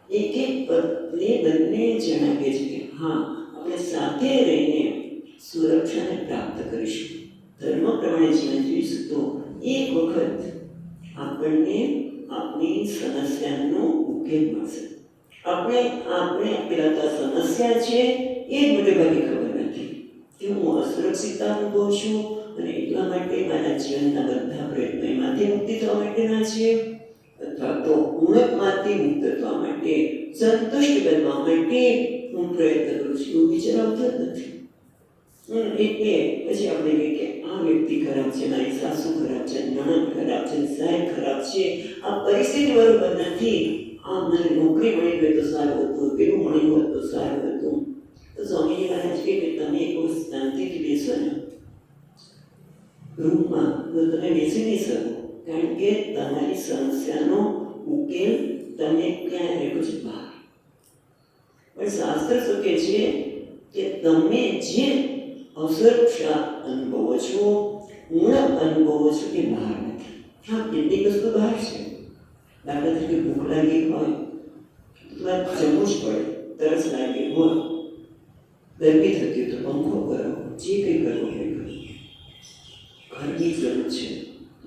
એક એક પગલે બંને જણાવે છે કે હા, આપણે સાથે રહીને સુરક્ષાને પ્રાપ્ત કરીશું, ધર્મ પ્રમાણે જીવન જીવીશું તો એક વખત આપણને આપણી સમસ્યાનો ઉકેલ મળશે. આપણે પેલા તો સમસ્યા છે એ જ મોટે ભાગે ખબર નથી કે હું અસુરક્ષિતતા અનુભવું છું અને એટલા માટે મારા જીવનના બધા પ્રયત્નો એમાંથી મુક્તિ થવા માટેના છે, અથવા તો ઉણપમાંથી મુક્ત થવા માટે, સંતુષ્ટ બનવા માટે હું હું પ્રયત્ન કરું છું એવું વિચાર આવતો જ નથી. એટલે પછી આપણે કહીએ કે આ વ્યક્તિ ખરાબ છે, મારી સાસુ ખરાબ છે, નણંદ ખરાબ છે, સાહેબ ખરાબ છે, આ પરિસ્થિતિ બરોબર નથી, આ મને નોકરી મળી ગઈ તો સારું હતું, પેલું મળ્યું હોત તો સારું હતું. તો સ્વામીજી મહારાજ કહે કે તમે એક વખત શાંતિથી બેસો ને રૂમમાં, તો તમે બેસી નહીં શકો, કારણ કે તમારી સમસ્યાનો ઉકેલ તમે ક્યાં રહ્યો છે બહાર. પણ શાસ્ત્ર શું કહે છે કે તમે જે અસર અનુભવો છો, ઉણપ અનુભવો છો એ બહાર નથી. હા, કેટલીક વસ્તુ બહાર છે. દાખલા તરીકે ભૂખ લાગી હોય તો તમારે જમવું જ પડે, તરસ લાગી હોય, ગરમી થતી હોય તો પંખો કરો, જે કંઈ કરવું હોય કરો. ઘરની જરૂર છે,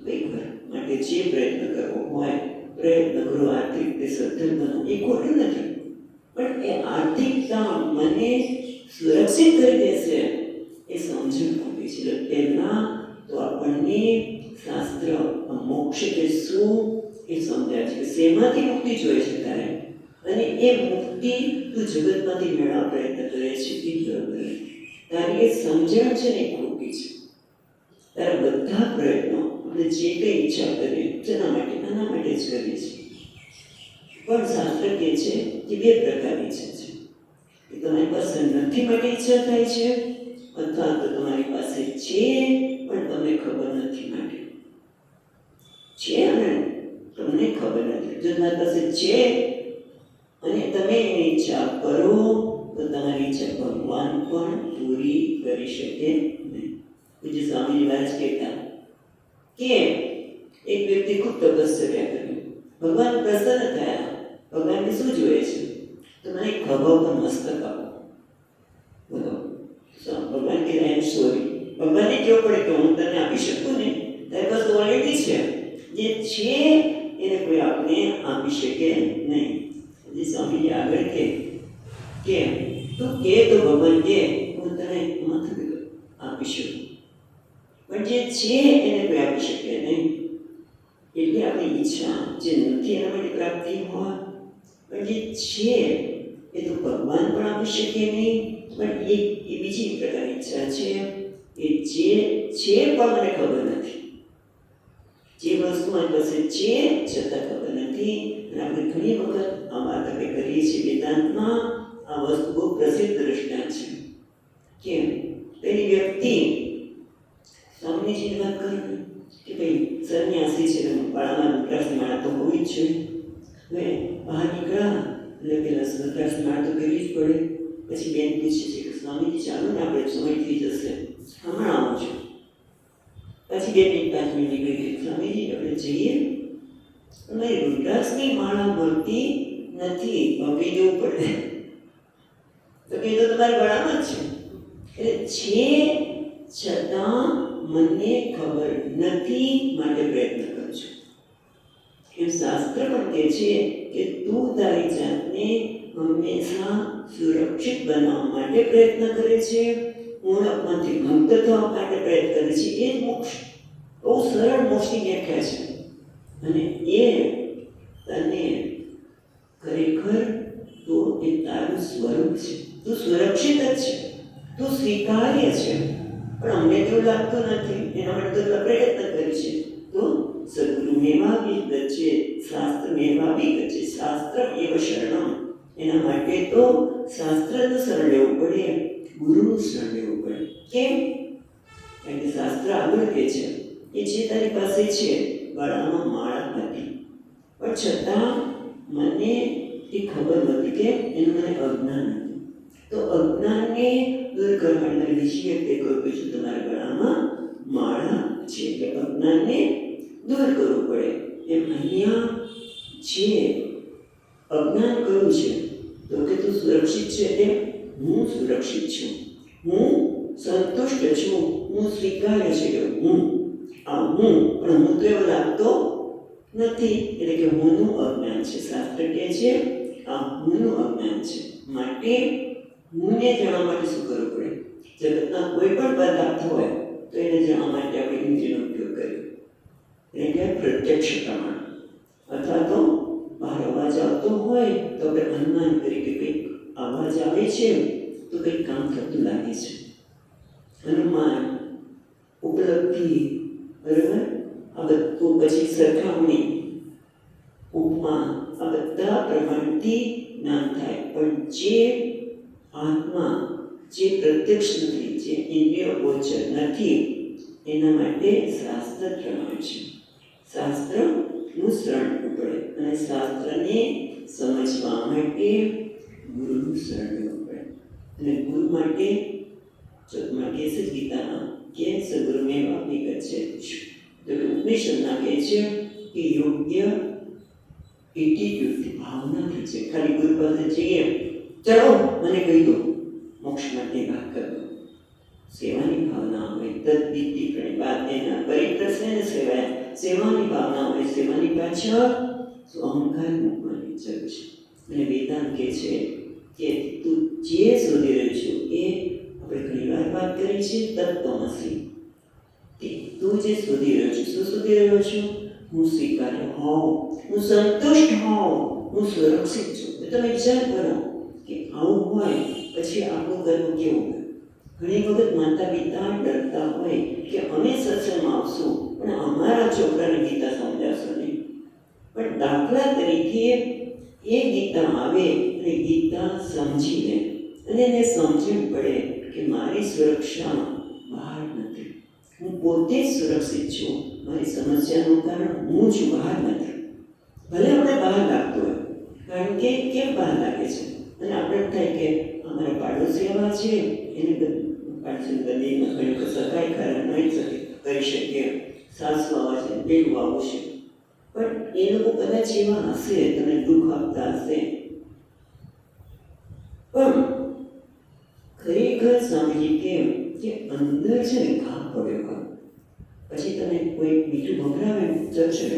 ભાઈ ઘર માટે જે પ્રયત્ન કરવો હોય પ્રયત્ન કરો, આર્થિક રીતે સદ્ધર બનો, એ ખોટું નથી. પણ એ આર્થિકતા મને સુરક્ષિત કરી દેશે એ સમજણ ખોટી છે. પહેલાં તો આપણને શાસ્ત્ર મોક્ષ કે શું એ સમજાય છે કે શેમાંથી મુક્તિ જોઈએ છે તારે, અને એ મુક્તિ તું જગતમાંથી મેળવવા પ્રયત્ન કરે છે એ બરોબર. તારી એ સમજણ છે ને એ ખોટી છે. તારા બધા પ્રયત્નો આપણે જે કંઈ ઈચ્છા કરીએ તેના માટે આના માટે જ કરીએ છીએ. પણ શાસ્ત્ર કહે છે કે બે પ્રકારની ઈચ્છા છે, કે તમારી પાસે નથી માટે ઈચ્છા થાય છે, અથવા તો તમારી પાસે છે પણ તમને ખબર નથી માટે છે, અને તમને ખબર નથી. જો તમારી પાસે છે અને તમે એની ઈચ્છા કરો તો તમારી ઈચ્છા ભગવાન પણ પૂરી કરી શકે નહીં. પૂજ્ય સ્વામીજી મહારાજ કહેતા કે એક વ્યક્તિ ખૂબ તપશ્ચર્યા કરી, ભગવાન પ્રસન્ન થયા. ભગવાનને શું જોઈએ છે? તો મને ખભા પર મસ્તક આપો. બોલો, ભગવાન કે આઈ એમ સોરી. ભગવાનને કેવું પડે કે હું તને આપી શકું ને, તારી પાસે ઓલરેડી છે, જે છે એને કોઈ આપને આપી શકે નહીં. જે સ્વામીજી આગળ કે તું કે તો ભગવાન કે હું તને નથી આપી શકું, પણ જે છે એને કોઈ આપી શકે નહીં. એટલે આપણી ઈચ્છા જે નથી એના માટે પ્રાપ્તિ હોય, પણ જે છે એ તો ભગવાન પણ આપી શકે નહીં. પણ એ બીજી પ્રકારની ઈચ્છા છે, એ જે છે પણ મને ખબર નથી. જે વસ્તુ મારી પાસે છે છતાં ખબર નથી. અને આપણે ઘણી વખત આ વાત આપણે કરીએ છીએ વેદાંતમાં. આ વસ્તુ બહુ પ્રસિદ્ધ દ્રષ્ટાંત છે કે પેલી વ્યક્તિ સ્વામીજીની વાત કરે કે ભાઈ સંન્યાસી છે, પાળામાં રુદ્રાક્ષની માળા તો હોવી જ છે. હવે બહાર નીકળ્યા એટલે પેલા રુદ્રાક્ષની માળા તો કરવી જ પડે. પછી બેન પૂછે છે કે સ્વામીજી ચાલો ને આપણે સમય થઈ જશે, હમણાં આવું છું. પછી 2 મિનિટ 5 મિનિટ નીકળી ગઈ. સ્વામીજી આપણે જઈએ, તમારી રુદ્રાક્ષની માળા મળતી નથી, આપી દેવું પડે. તો કે તો તમારા ગળામાં જ છે. એટલે છે છતાં મને ખબર નથી માટે પ્રયત્ન કરું છું. એમ શાસ્ત્ર પણ કહે છે કે તું તારી જાતને હંમેશા સુરક્ષિત બનાવવા માટે પ્રયત્ન કરે છે, ઉણપમાંથી મુક્ત થવા માટે પ્રયત્ન કરે છે. એ જ મોક્ષ. બહુ સરળ મોક્ષની વ્યાખ્યા છે. અને એ તને ખરેખર તો એ તારું સ્વરૂપ છે. તું સુરક્ષિત જ છે, તું સ્વીકાર્ય છે. પણ અમને તેવું લાગતું નથી, એના માટે તો પ્રયત્ન કરી છે. તો સદગુરુ મેવાવી ગચ્છે, શાસ્ત્ર મેવાવી ગચ્છે, શાસ્ત્ર એવ શરણમ. એના માટે તો શાસ્ત્રનું શરણ લેવું પડે, ગુરુનું શરણ લેવું પડે. કેમ? કારણ કે શાસ્ત્ર આગળ કહે છે એ જે તારી પાસે છે ગળામાં માળા નથી, પણ છતાં મને એ ખબર નથી કે એનું મને અજ્ઞાન હતું. તો અજ્ઞાનને દૂર કરવા માટે બીજી વ્યક્તિ કહ્યું કે તમારા ગળામાં માળા છે, એટલે અજ્ઞાનને દૂર કરવું પડે. એમ અહીંયા જે અજ્ઞાન કયું છે તો કે તું સુરક્ષિત છે, તે હું સુરક્ષિત છું, હું સંતુષ્ટ છું, હું સ્વીકાર્ય છે કે હું આ હું, પણ હું તો એવો લાગતો નથી. એટલે કે હુંનું અજ્ઞાન છે. શાસ્ત્ર કહે છે આ હુંનું અજ્ઞાન છે. માટે હુંને જાણવા માટે શું કરવું પડે? જગતના કોઈ પણ પદાર્થ હોય તો એને જાણવા માટે આપણે ઇન્દ્રિયનો ઉપયોગ કરીએ, એટલે કે પ્રત્યક્ષ પ્રમાણ. અથવા તો બહાર અવાજ આવતો હોય તો આપણે અનુમાન કરી કે કંઈક આવું અવાજ આવે છે તો કંઈક કામ થતું લાગે છે. અનુમાન, ઉપલબ્ધિ, બરાબર, આ બધું પછી સરખામણી, ઉપમા, આ બધા પ્રમાણથી જ્ઞાન થાય. પણ જે આત્મા, જે પ્રત્યક્ષ નથી, જે ઇન્દ્રિય ગોચર નથી, એના માટે શાસ્ત્ર પ્રમાણ છે. શાસ્ત્રનું શરણ પડે અને શાસ્ત્રને સમજવા માટે ગુરુનું શરણ લેવું પડે. અને ગુરુ માટે કહેશે ગીતામાં કે સદગુરુને વાપી ગચ્છે. તો ઉપનિષદમાં કહે છે કે યોગ્ય એટીટ્યુડથી, ભાવનાથી છે. ખાલી ગુરુ પાસે જઈએ, ચલો મને કહી દો, મોક્ષ માટે વાત કરો. સેવાની ભાવના હોય, તદ્વિધિ પ્રણિપાત એના પરિપ્રશ્ન સેવા, સેવાની ભાવના હોય, સેવાની પાછળ અહંકાર મૂકવાની જરૂર છે. અને વેદાંત કહે છે કે તું જે શોધી રહ્યો છું એ આપણે ઘણી વાર વાત કરી છે તત્વમસી. તું જે શોધી રહ્યો છું, શું શોધી રહ્યો છું? હું સ્વીકાર્ય હોઉં, હું સંતુષ્ટ હોઉં, હું સુરક્ષિત છું. તમે વિચાર કરો કે આવું હોય પછી આપણું કરવું કેવું હોય? ઘણી વખત માતા પિતા ડરતા હોય કે અમે સત્સંગમાં આવશું પણ અમારા છોકરાને ગીતા સમજાવશો નહીં. પણ દાખલા તરીકે એ ગીતા આવે અને ગીતા સમજી લે અને એને સમજણ પડે કે મારી સુરક્ષા બહાર નથી, હું પોતે જ સુરક્ષિત છું, મારી સમસ્યાનું કારણ હું છું, બહાર નથી. ભલે આપણે બહાર લાગતો હોય, કારણ કે કેમ બહાર લાગે છે? અને આપણે થાય કે અમારા પાડોશી એવા છે, એને પાડોશી ગદીમાં ઘણી સગાઈ ખરા નહીં કરી શકીએ, સાસુ આવા છે, પેલું આવું છે. પણ એ લોકો કદાચ એવા હશે, તમે દુઃખ આપતા હશે, પણ ખરેખર સમજી કેમ કે અંદર છે ને ઘા પડ્યો હોય. પછી તમે કોઈ મીઠું ભભરાવે ચડશે,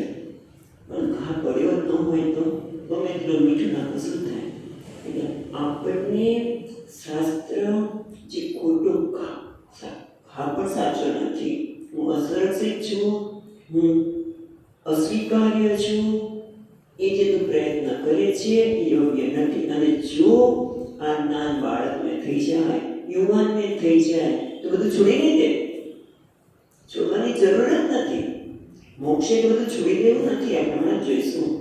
પણ ઘા પડ્યો ન હોય તો ગમે એટલું મીઠું નાખો શું થાય? એટલે આપણને શાસ્ત્ર જે ખોટું ઘા પણ સાચો નથી, હું અસુરક્ષિત છું, હું અસ્વીકાર્ય છું, એ જે તું પ્રયત્ન કરે છે એ યોગ્ય નથી. અને જો આ જ્ઞાન બાળકને થઈ જાય, યુવાનને થઈ જાય તો બધું છોડી નહીં દે. છોડવાની જરૂર જ નથી. મોક્ષે બધું છોડી દેવું નથી. આપણે હમણાં જોઈશું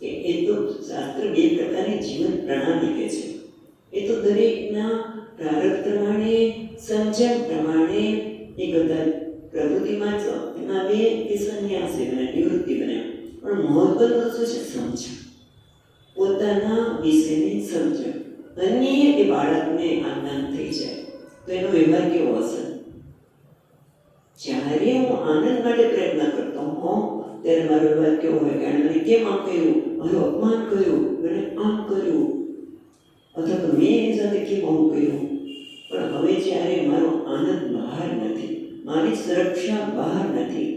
કે એ તો શાસ્ત્ર બે પ્રકારની જીવન પ્રણાલી કહે છે. એ તો દરેકના પ્રારબ્ધ પ્રમાણે, સમજણ પ્રમાણે એ બધા પ્રવૃત્તિમાં આવે કે સંન્યાસી બને, નિવૃત્તિ બને. પણ મહત્વનું શું છે? સમજણ, પોતાના વિશેની સમજણ. અન્ય એ બાળકને આનંદ થઈ જાય તો એનો વ્યવહાર કેવો હશે? જ્યારે હું આનંદ માટે પ્રયત્ન કરતો હોઉં ત્યારે મારો વ્યવહાર કેવો હોય? કે મને કેમ આમ કર્યું, મારું અપમાન કર્યું, મને આમ કર્યું, અથવા તો મેં એની સાથે કેમ આવું કર્યું? પણ હવે જ્યારે મારો આનંદ બહાર નથી, મારી સુરક્ષા બહાર નથી,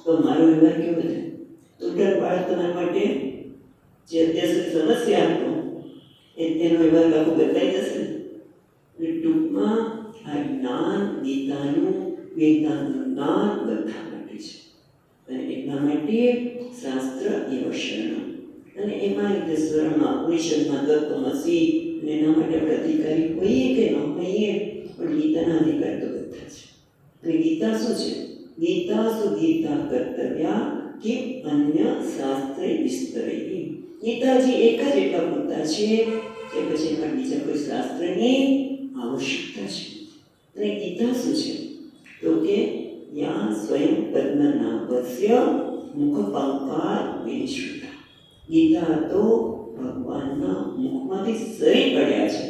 તો મારો વ્યવહાર કેવો થાય? તૂટક બાળક તમારા માટે જે અત્યાર સુધી સમસ્યા હતો એનો વ્યવહાર આખો બદલાઈ જશે. એટલે ટૂંકમાં આ જ્ઞાન, ગીતાનું, વેદાંતનું જ્ઞાન બધા માટે છે. અને એટલા માટે શાસ્ત્ર એવ શરણ. અને એમાં રીતે સ્વરમાં, ઉપનિષદમાં તત્વમસી, અને એના માટે આપણે અધિકારી હોઈએ કે ન હોઈએ, પણ ગીતાના અધિકાર તો બધા છે. અને ગીતા શું છે? ગીતા સુગીતા કર્તવ્યા કે અન્ય શાસ્ત્રે વિસ્તરેલી. ગીતાજી એક જ એટલા પૂરતા છે કે પછી એમાં બીજા કોઈ શાસ્ત્રની આવશ્યકતા છે. અને ગીતા શું છે? તો કે યા સ્વયં પદ્મનાભસ્ય મુખ પંકાર વિનિશ્રુતા. ગીતા તો ભગવાનના મુખમાંથી સરી પડ્યા છે.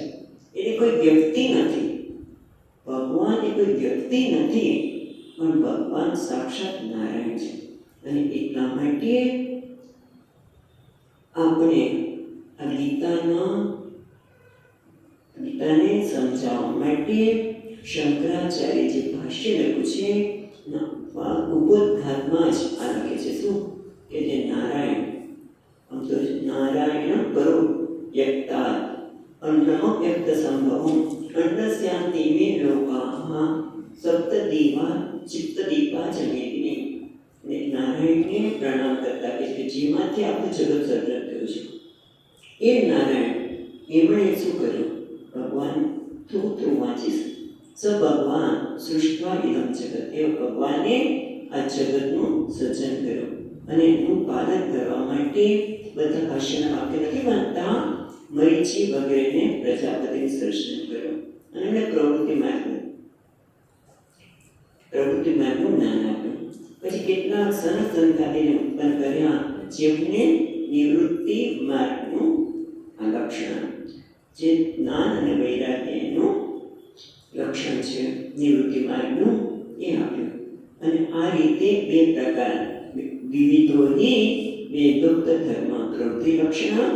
એટલે કોઈ વ્યક્તિ નથી, ભગવાન એ કોઈ વ્યક્તિ નથી, પણ ભગવાન સાક્ષાત નારાયણ છે. અને એટલા માટે આપણે આ ગીતાને સમજાવવા માટે શંકરાચાર્ય જે ભાષ્ય લખ્યું છે, ઉબોધઘાતમાં જ આ લખે છે શું? કે જે નારાયણ, આમ તો નારાયણ પરો વ્યક્તા અન્નમ વ્યક્ત સંભવમ અન્નસ્યાન્તિ મે લોકાહ સપ્તદીવા ચિત્તદીપા જમેતિની. ને નારાયણને પ્રણામ કરતા કે જેમાંથી આખું જગત સર્જન થયું છે એ નારાયણ, એમણે શું કર્યું? વાંચીશ. સ ભગવાન સૃષ્ટવા ઇદમ જગત, એ ભગવાને આ જગતનું સર્જન કર્યું અને એનું પાલન કરવા માટે બધા ભાષ્યના વાક્ય નથી વાંચતા, મરીચી વગેરેને પ્રજાપતિનું સર્જન કર્યું અને એમને પ્રવૃત્તિ માર્ગનું જ્ઞાન આપ્યું. પછી કેટલાક સરસ સંતાદીને ઉત્પન્ન કર્યા જેમને નિવૃત્તિ માર્ગનું લક્ષણ, જે જ્ઞાન અને વૈરાગ્યનું લક્ષણ છે નિવૃત્તિ માર્ગનું, એ આપ્યું. અને આ રીતે બે પ્રકાર વિવિધો વેદોક્ત ધર્મ પ્રવૃત્તિ લક્ષણ,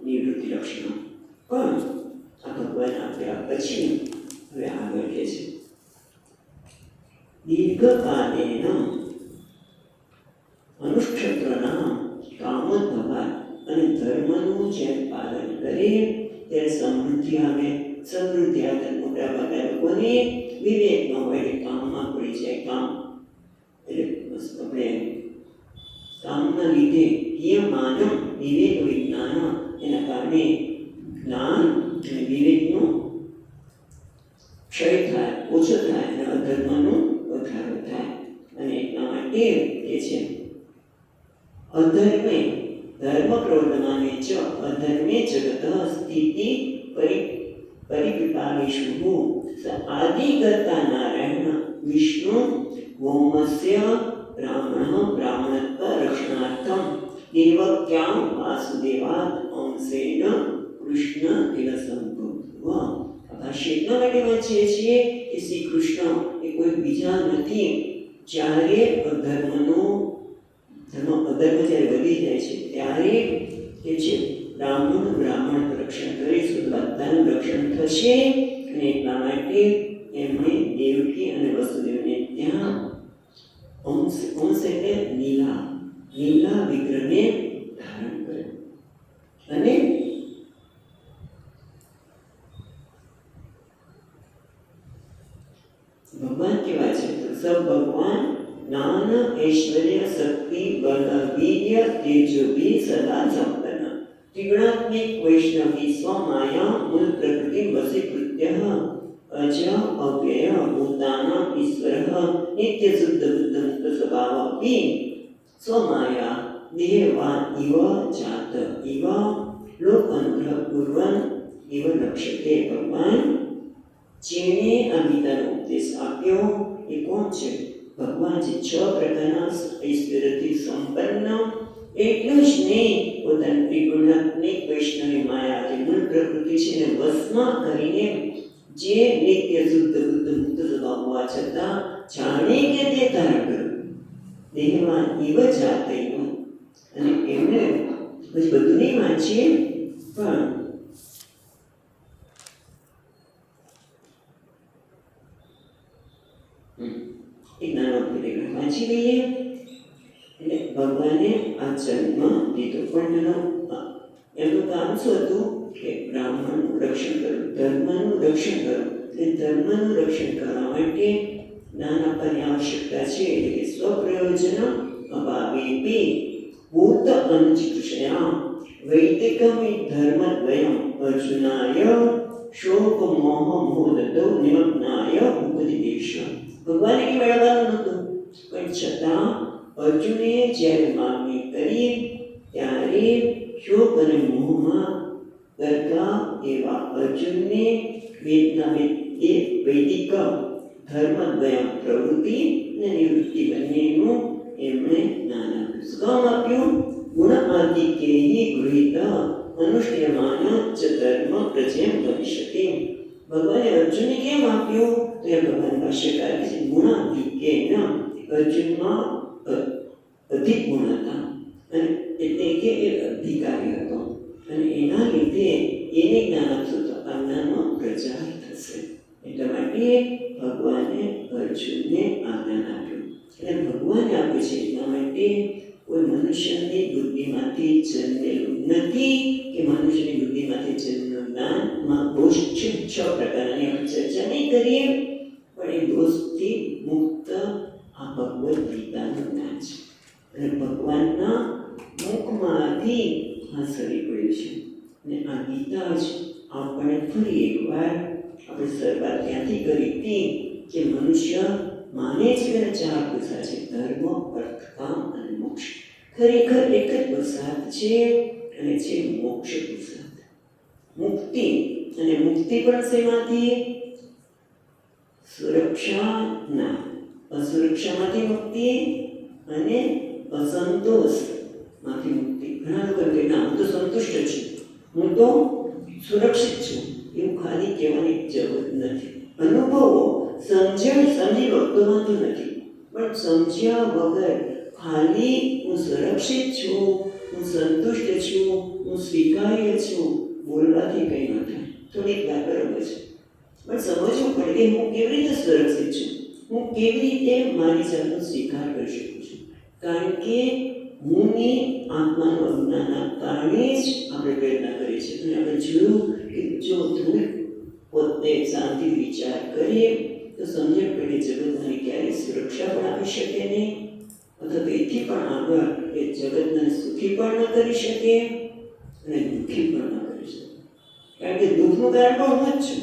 નિવૃત્તિ લક્ષણ. પણ આ ભગવાન આપ્યા પછી હવે આગળ કહે છે દીર્ઘકાલેન અનુષ્ઠત્રના કામોદ્ભવા, અને ધર્મનું જે પાલન કરે ત્યારે સમૃદ્ધિ આવે. સમૃદ્ધિ આવે મોટા ભાગના લોકોને વિવેક ન હોય એટલે કામમાં પડી જાય. કામ એટલે આપણે કામના લીધે માનવ વિવેક વિજ્ઞાન, એના કારણે જ્ઞાન અને વિવેકનો ક્ષય થાય, ઓછો થાય અને અધર્મનો વધારો થાય. અને એટલા માટે એ છે અધર્મે ધર્મ પ્રવર્તમાને ચ અધર્મે જગત સ્થિતિ પરિપિપાવેષુ આદિકર્તા નારાયણ વિષ્ણુ હોમસ્ય બ્રાહ્મણત્વ રક્ષણાર્થમ દેવક્યામ વાસુદેવાદ અંશેન કૃષ્ણ તિલસંભવ. ભાષ્ય એટલા માટે વાંચીએ છીએ કે શ્રી કૃષ્ણ એ કોઈ બીજા નથી. જ્યારે અધર્મ જ્યારે વધી જાય છે ત્યારે એ છે બ્રાહ્મણ રક્ષણ કરીશું, બધાનું રક્ષણ થશે. અને એટલા માટે એમણે દેવકી અને વસુદેવને ત્યાં અંશ એટલે લીલા વિગ્રહને ધારણ કર્યો. અને ભગવાન કેવા છે તો સબ ભગવાન જ્ઞાન ઐશ્વર્ય શક્તિ બળ વીર્ય તેજોભી સદા સંપન્ન ત્રિગુણાત્મિક વૈષ્ણવી સ્વમાયા મૂળ પ્રકૃતિ વસીકૃત્ય અજ અવ્યય ભૂતાનાં ઈશ્વરઃ નિત્ય શુદ્ધ બુદ્ધ મુક્ત સ્વભાવપી સ્વમાયા દેહવાન ઇવ જાત ઇવ લોક અનુગ્રહ પૂર્વં ઇવ લક્ષ્યતે. ભગવાન જેણે આ ગીતાનો ઉપદેશ આપ્યો એ કોણ છે? ભગવાન જે 6 પ્રકારના ઐશ્વર્યથી સંપન્ન, એટલું જ નહીં પોતાની ત્રિગુણાત્મિક વૈષ્ણવી માયા જે મૂળ પ્રકૃતિ છે એને વશમાં કરીને જે નિત્ય શુદ્ધ બુદ્ધ મુક્ત સ્વભાવ હોવા છતાં જાણે કે તે ધારણ કર્યું દેહવાન ઇવ જાતૈવ. અને એમને પછી બધું નહીં વાંચીએ પણ એક નાનો પેરેગ્રાફ વાંચી લઈએ. એટલે ભગવાને આ જન્મ લીધો પણ એમનું કામ શું હતું કે બ્રાહ્મણનું રક્ષણ કરવું, ધર્મનું રક્ષણ કરવું. એટલે ધર્મનું રક્ષણ કરવા માટે જ્ઞાન આપવાની આવશ્યકતા છે. એટલે કે સ્વપ્રયોજન અભાવેપી ભૂત અનુચિકૃષયા વૈદિકમિ ધર્મદ્વયમ અર્જુનાય શોક મોહ મોદતો નિમગ્નાય ઉપદેશ. ભગવાને કે મેળવવાનું નહોતું, પણ છતાં અર્જુને જ્યારે માંગણી કરી ત્યારે શોક અને મોહમાં કરતા એવા અર્જુનને વૈદિક ધર્મદ્વય પ્રવૃત્તિ અને નિવૃત્તિ બંનેનું એમણે જ્ઞાન આપ્યું. શું કામ આપ્યું? ગુણ આદિકેહી ગૃહીત અનુષ્ઠ્યમાન ચ ધર્મ પ્રજ્યમ ભવિષ્યતિ. ભગવાને અર્જુનને કેમ આપ્યું? તો એ ભગવાન ભાષ્યકાર છે ગુણાધિકેન, અર્જુનમાં અધિક ગુણ હતા અને એટલે કે એ અધિકારી હતો અને એના લીધે એને જ્ઞાન આપશું તો આ જ્ઞાનમાં પ્રચાર થશે. એટલા માટે ભગવાને અર્જુનને આ જ્ઞાન આપ્યું. એટલે ભગવાને આપ્યું છે એટલા માટે કોઈ મનુષ્યની બુદ્ધિમાંથી જન્મેલું નથી કે મનુષ્યની બુદ્ધિમાંથી જન્મેલું જ્ઞાનમાં દોષ છે. 6 પ્રકારની આપણે ચર્ચા નહીં કરીએ પણ એ દોષથી મુક્ત આ ભગવદ્ ગીતાનું જ્ઞાન છે. અને ભગવાનના મુખમાંથી આ સરી પડ્યું છે. અને આ ગીતા જ આપણે ફરી એકવાર આપણે શરૂઆત ક્યાંથી કરી હતી કે મનુષ્ય માને છે કે 4 પુરુષાર્થ છે: ધર્મ, અર્થ, કામ અને મોક્ષ. ખરેખર એક જ પુરુષાર્થ છે અને છે મોક્ષ પુરુષાર્થ. મુક્તિ, અને મુક્તિ પણ શેમાંથી? સુરક્ષાના, અસુરક્ષામાંથી મુક્તિ અને અસંતોષમાંથી મુક્તિ. ઘણા લોકો કહે ના, હું તો સંતુષ્ટ છું, હું તો સુરક્ષિત છું. એવું ખાલી કહેવાની જરૂર નથી. અનુભવો, સમજી લો તો વાંધો નથી, પણ સમજ્યા વગર ખાલી હું સુરક્ષિત છું, હું સંતુષ્ટ છું, હું સ્વીકાર્ય છું બોલવાથી કંઈ ન થાય. થોડીક વાર બરોબર છે, પણ સમજવું પડે કે હું કેવી રીતે સુરક્ષિત છું, હું કેવી રીતે મારી જાતનો સ્વીકાર કરી શકું છું. કારણ કે હુંની આત્માનું અજ્ઞાનના કારણે જ આપણે પ્રેરણા કરીએ છીએ. અને આપણે જોયું કે જો થોડીક પોતે શાંતિથી વિચાર કરીએ તો સમજણ પડે જગતને ક્યારેય સુરક્ષા પણ આપી શકે નહીં, અથવા એથી પણ આગળ એ જગતને સુખી પણ ન કરી શકે અને દુઃખી પણ ન કરી શકે. કારણ કે દુઃખનું કારણ પણ હું જ છું.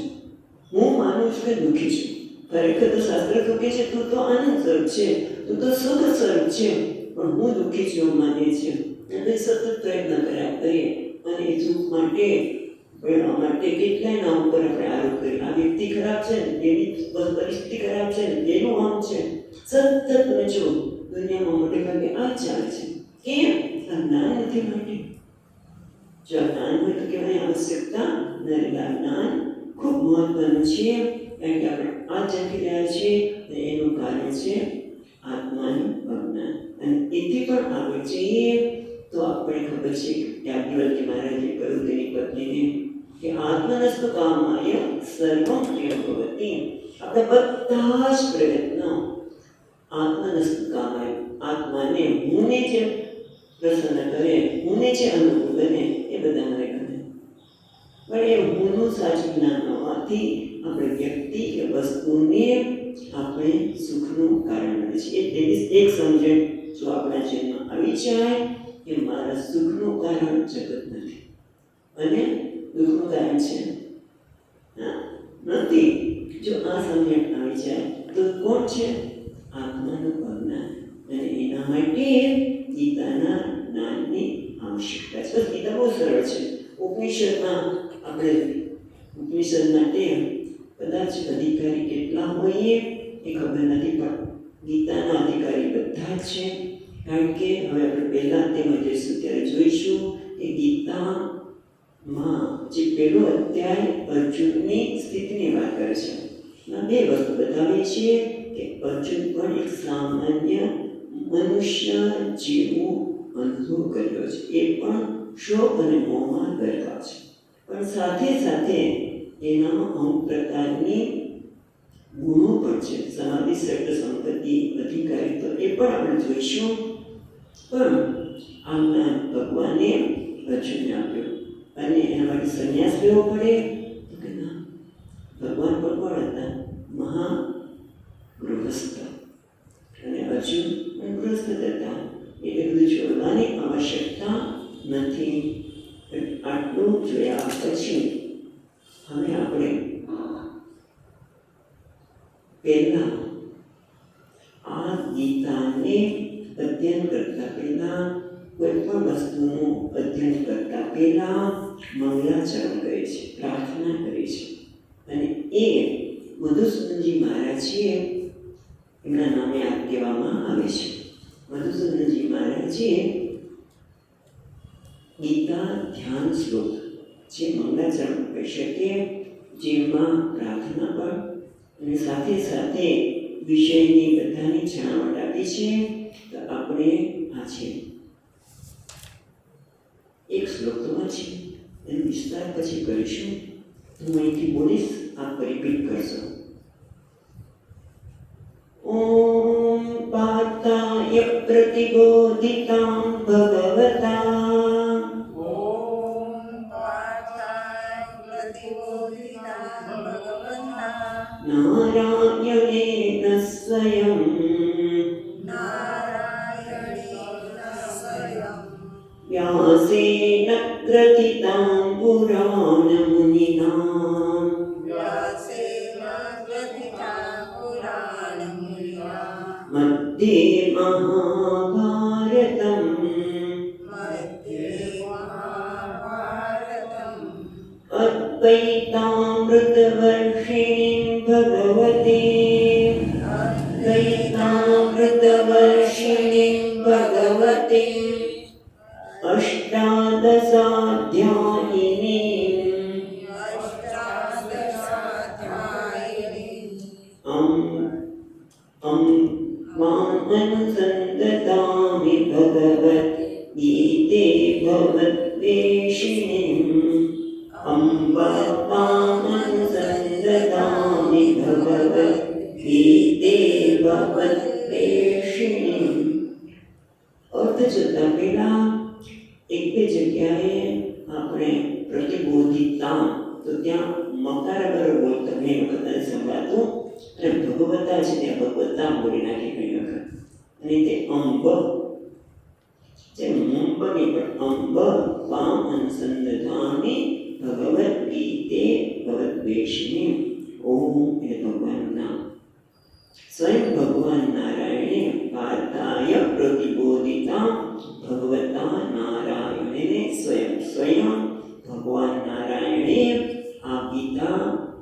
હું માનું છું કે દુઃખી છું. ખરેખર તો શાસ્ત્ર તો કહે છે તું તો આનંદ સ્વરૂપ છે, તું તો સુખ સ્વરૂપ છે, પણ હું દુઃખી છું માનીએ છીએ. અને સતત પ્રયત્ન કર્યા કરીએ અને એ સુખ માટે મેળવવા માટે કેટલાય નામ ઉપર આપણે આરોપ કરીએ. આ વ્યક્તિ ખરાબ છે ને, એની પરિસ્થિતિ ખરાબ છે ને, એનું આમ છે. સતત તમે જો દુનિયામાં મોટે ભાગે આ ચાલે છે. કેમ? આ જ્ઞાન નથી માટે. જો આ જ્ઞાન હોય તો કહેવાય આવશ્યકતા નથી. આ જ્ઞાન ખૂબ મહત્વનું છે, કારણ કે આપણે આ જખી રહ્યા છીએ અને એનું કારણ છે આત્માનું અજ્ઞાન. અને એથી પણ આગળ જઈએ તો આપણે ખબર છે કે યાજ્ઞવલ્ક્ય મહારાજે કહ્યું તેની પત્નીને કે આત્મનસ્તુ કામાય સર્વં પ્રિય ભવતિ. આપણે બધા જ પ્રયત્નો આત્મનસ્તુ કામાય, આત્માને હુંને જે પ્રસન્ન કરે, હુંને જે અનુકૂળ બને એ બધા મને ગમે. પણ એ હુંનું સાચું જ્ઞાન હોવાથી આપણે વ્યક્તિ કે વસ્તુને આપણે સુખનું કારણ બને છે. તેની એક સમજણ જો આપણા જીવનમાં આવી જાય કે મારા સુખનું કારણ જગત નથી અને દુઃખનું કારણ છે નથી, જો આ સમજણ આવી જાય તો કોણ છે? આત્માનું અજ્ઞાન. અને એના માટે ગીતાના જ્ઞાનની આવશ્યકતા છે. ગીતા બહુ સરળ છે. ઉપનિષદમાં આપણે ઉપનિષદ માટે કદાચ અધિકારી કેટલા હોઈએ એ ખબર નથી, પણ ગીતાના અધિકારી બધા જ છે. કારણ કે હવે આપણે પહેલાં તેમાં જઈશું ત્યારે જોઈશું કે ગીતામાં જે પહેલો અધ્યાય અર્જુનની સ્થિતિની વાત કરે છે. એમાં બે વસ્તુ બતાવી છે કે અર્જુન પણ એક સામાન્ય મનુષ્ય જેવું અનુભવ કર્યો છે. એ પણ શોક અને મોહમાં ગરકાવ છે, પણ સાથે સાથે એનામાં અમુક પ્રકારની ગુણો પણ છે. સમાધિ, સર્વ સંપત્તિ, અધિકારી, તો એ પણ આપણે જોઈશું. પણ આ જ્ઞાન ભગવાને અર્જુનને આપ્યું અને એના માટે સંન્યાસ લેવો પડે તો કે ના, ભગવાન પણ કોણ હતા? મહાગૃહસ્થ. અને અર્જુન પણ ગૃહસ્થ હતા, એટલે બધું છોડવાની આવશ્યકતા નથી. આટલું જોયા પછી હવે આપણે પહેલા આ ગીતાને અધ્યયન કરતા પહેલા, કોઈ પણ વસ્તુનું અધ્યયન કરતા પહેલા મંગલાચરણ કરે છે, પ્રાર્થના કરે છે. અને એ મધુસૂદનજી મહારાજ છે, એમના નામે આ કહેવામાં આવે છે. મધુસૂદનજી મહારાજે ગીતા ધ્યાન શ્લોક જે મંગલાચરણ કહી શકીએ, જેમાં પ્રાર્થના પણ અને સાથે સાથે વિષયની બધાની જણાવટ આપી છે. તો આપણે આ છે એક શ્લોક તો છે, એનો વિસ્તાર પછી કરીશું. હું અહીંથી બોલીશ, આપ રિપીટ કરશો. ઓમ પાર્થાય પ્રતિબોધિતાં ભગવતા નારાયણેન સ્વયં વ્યાસેન ગ્રથિતાં પુરાણ મુનિના मध्ये महाभारतम् अद्वैतामृतवर्षिणीं भगवती माम् अनुसन्दतामि भगवद्गीते भगवद्वेषिणीम् अम्ब माम् अनुसन्दतामि भगवद्गीते भगवद्वेषिणीम्। अर्थ જોતા પહેલા એક બે જગ્યાએ આપણે પ્રતિબોધિતા તો ત્યાં મકાર બરોબર તમને બધાને સંભળાતું અને ભગવતા છે ત્યાં ભગવતા બોલી નાખી ઘણી વખત અને તે અંબ જે મુંબની પણ અંબ વામ અનુસંધાને ભગવદ્ગીતે ભગવદ્વેષિણી ઓમ એ ભગવાનનું નામ સ્વયં ભગવાન નારાયણે પાર્થાય પ્રતિબોધિતા ભગવતા નારાયણે સ્વયં ભગવાન નારાયણે આ ગીતા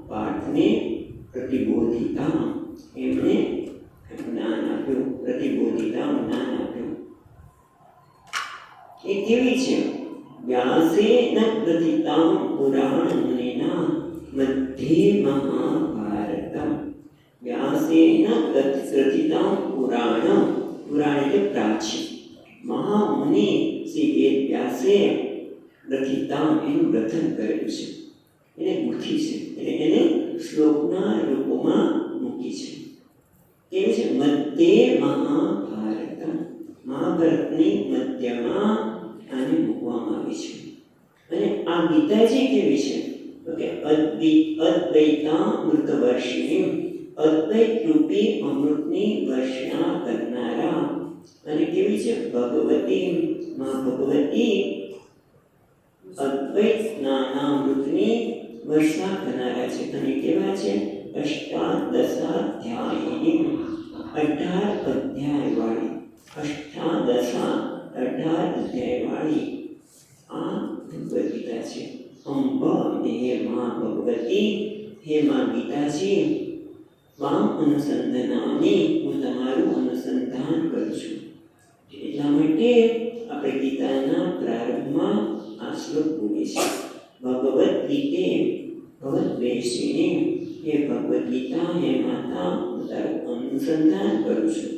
પાઠને પ્રતિબોધિતા એમણે જ્ઞાન આપ્યું પ્રતિબોધિતા જ્ઞાન આપ્યું એ કેવી છે વ્યાસેન પ્રતિતાં પુરાણ મુનિના મધ્યે મહાભારતમ વ્યાસેન પ્રતિતાં પુરાણ એટલે પ્રાચીન મહામુનિ શ્રી વેદ વ્યાસે રચિતા એનું રચન કરેલું છે એને મૂકી છે એટલે એને શ્લોકના રૂપમાં મૂકી છે કેવી છે મધ્યે મહાભારત મહાભારતની મધ્યમાં આને મૂકવામાં આવી છે અને આ ગીતાજી કેવી છે તો કે અદ્વૈતામૃત વર્ષિણી અદ્વૈત રૂપી અમૃતની વર્ષા કરનારા અને કેવી છે ભગવતી મા ભગવતી અદ્વૈત જ્ઞાનામૃતની વર્ષા કરનારા છે અને કેવા છે અષ્ટાદશાધ્યાયિની 18 અધ્યાયવાળી 18 અધ્યાયવાળી આ ભગવદ ગીતા છે અંબ હે મા ભગવતી હે મા ગીતાજી વામ અનુસંધાનાની હું તમારું અનુસંધાન કરું છું એટલા માટે આપણે ગીતાના પ્રારંભમાં આ શ્લોક બોલે છે ભગવદ્ગીતે ભગવદ્વેષિણી હે ભગવદ્ ગીતા હે માતા હું તારું અનુસંધાન કરું છું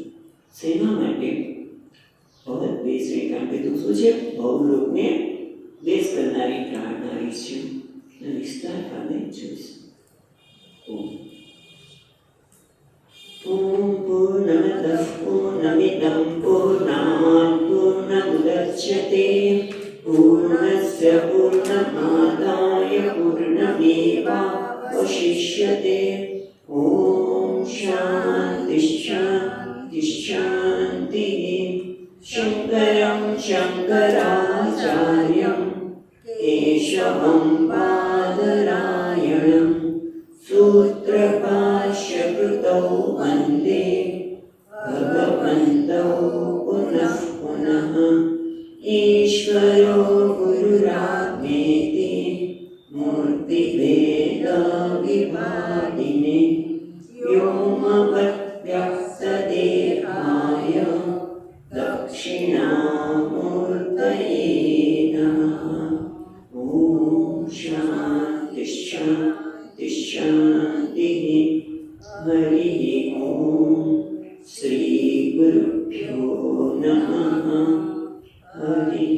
શેના માટે ભગવદ્વેષિણી કારણ કે તું શું છે ભવલોકને દ્વેષ કરનારી ટાળનારી છે અને વિસ્તાર કાલે જોઈશ ઓમ પૂર્ણમદઃ પૂર્ણમિદં પૂર્ણાત પૂર્ણમુદચ્યતે પૂર્ણસ્ય પૂર્ણમાદાય પૂર્ણમેવાવશિષ્યતે ઓમ શાંતિ શાંતિ શાંતિ શંકરં શંકરાચાર્યં કેશવં બાદરાયણં सूत्रभाष्यकृतौ वन्दे भगवन्तौ पुनः पुनः ईश्वरो गुरुरात्मेति मूर्तिभेदविभागिने व्योमवद्व्यक्तदेहाय दक्षिणामूर्तये नमः ॐ शान्ति शान्ति शान्तिः हरिः ॐ श्रीगुरुभ्यो नमः हरिः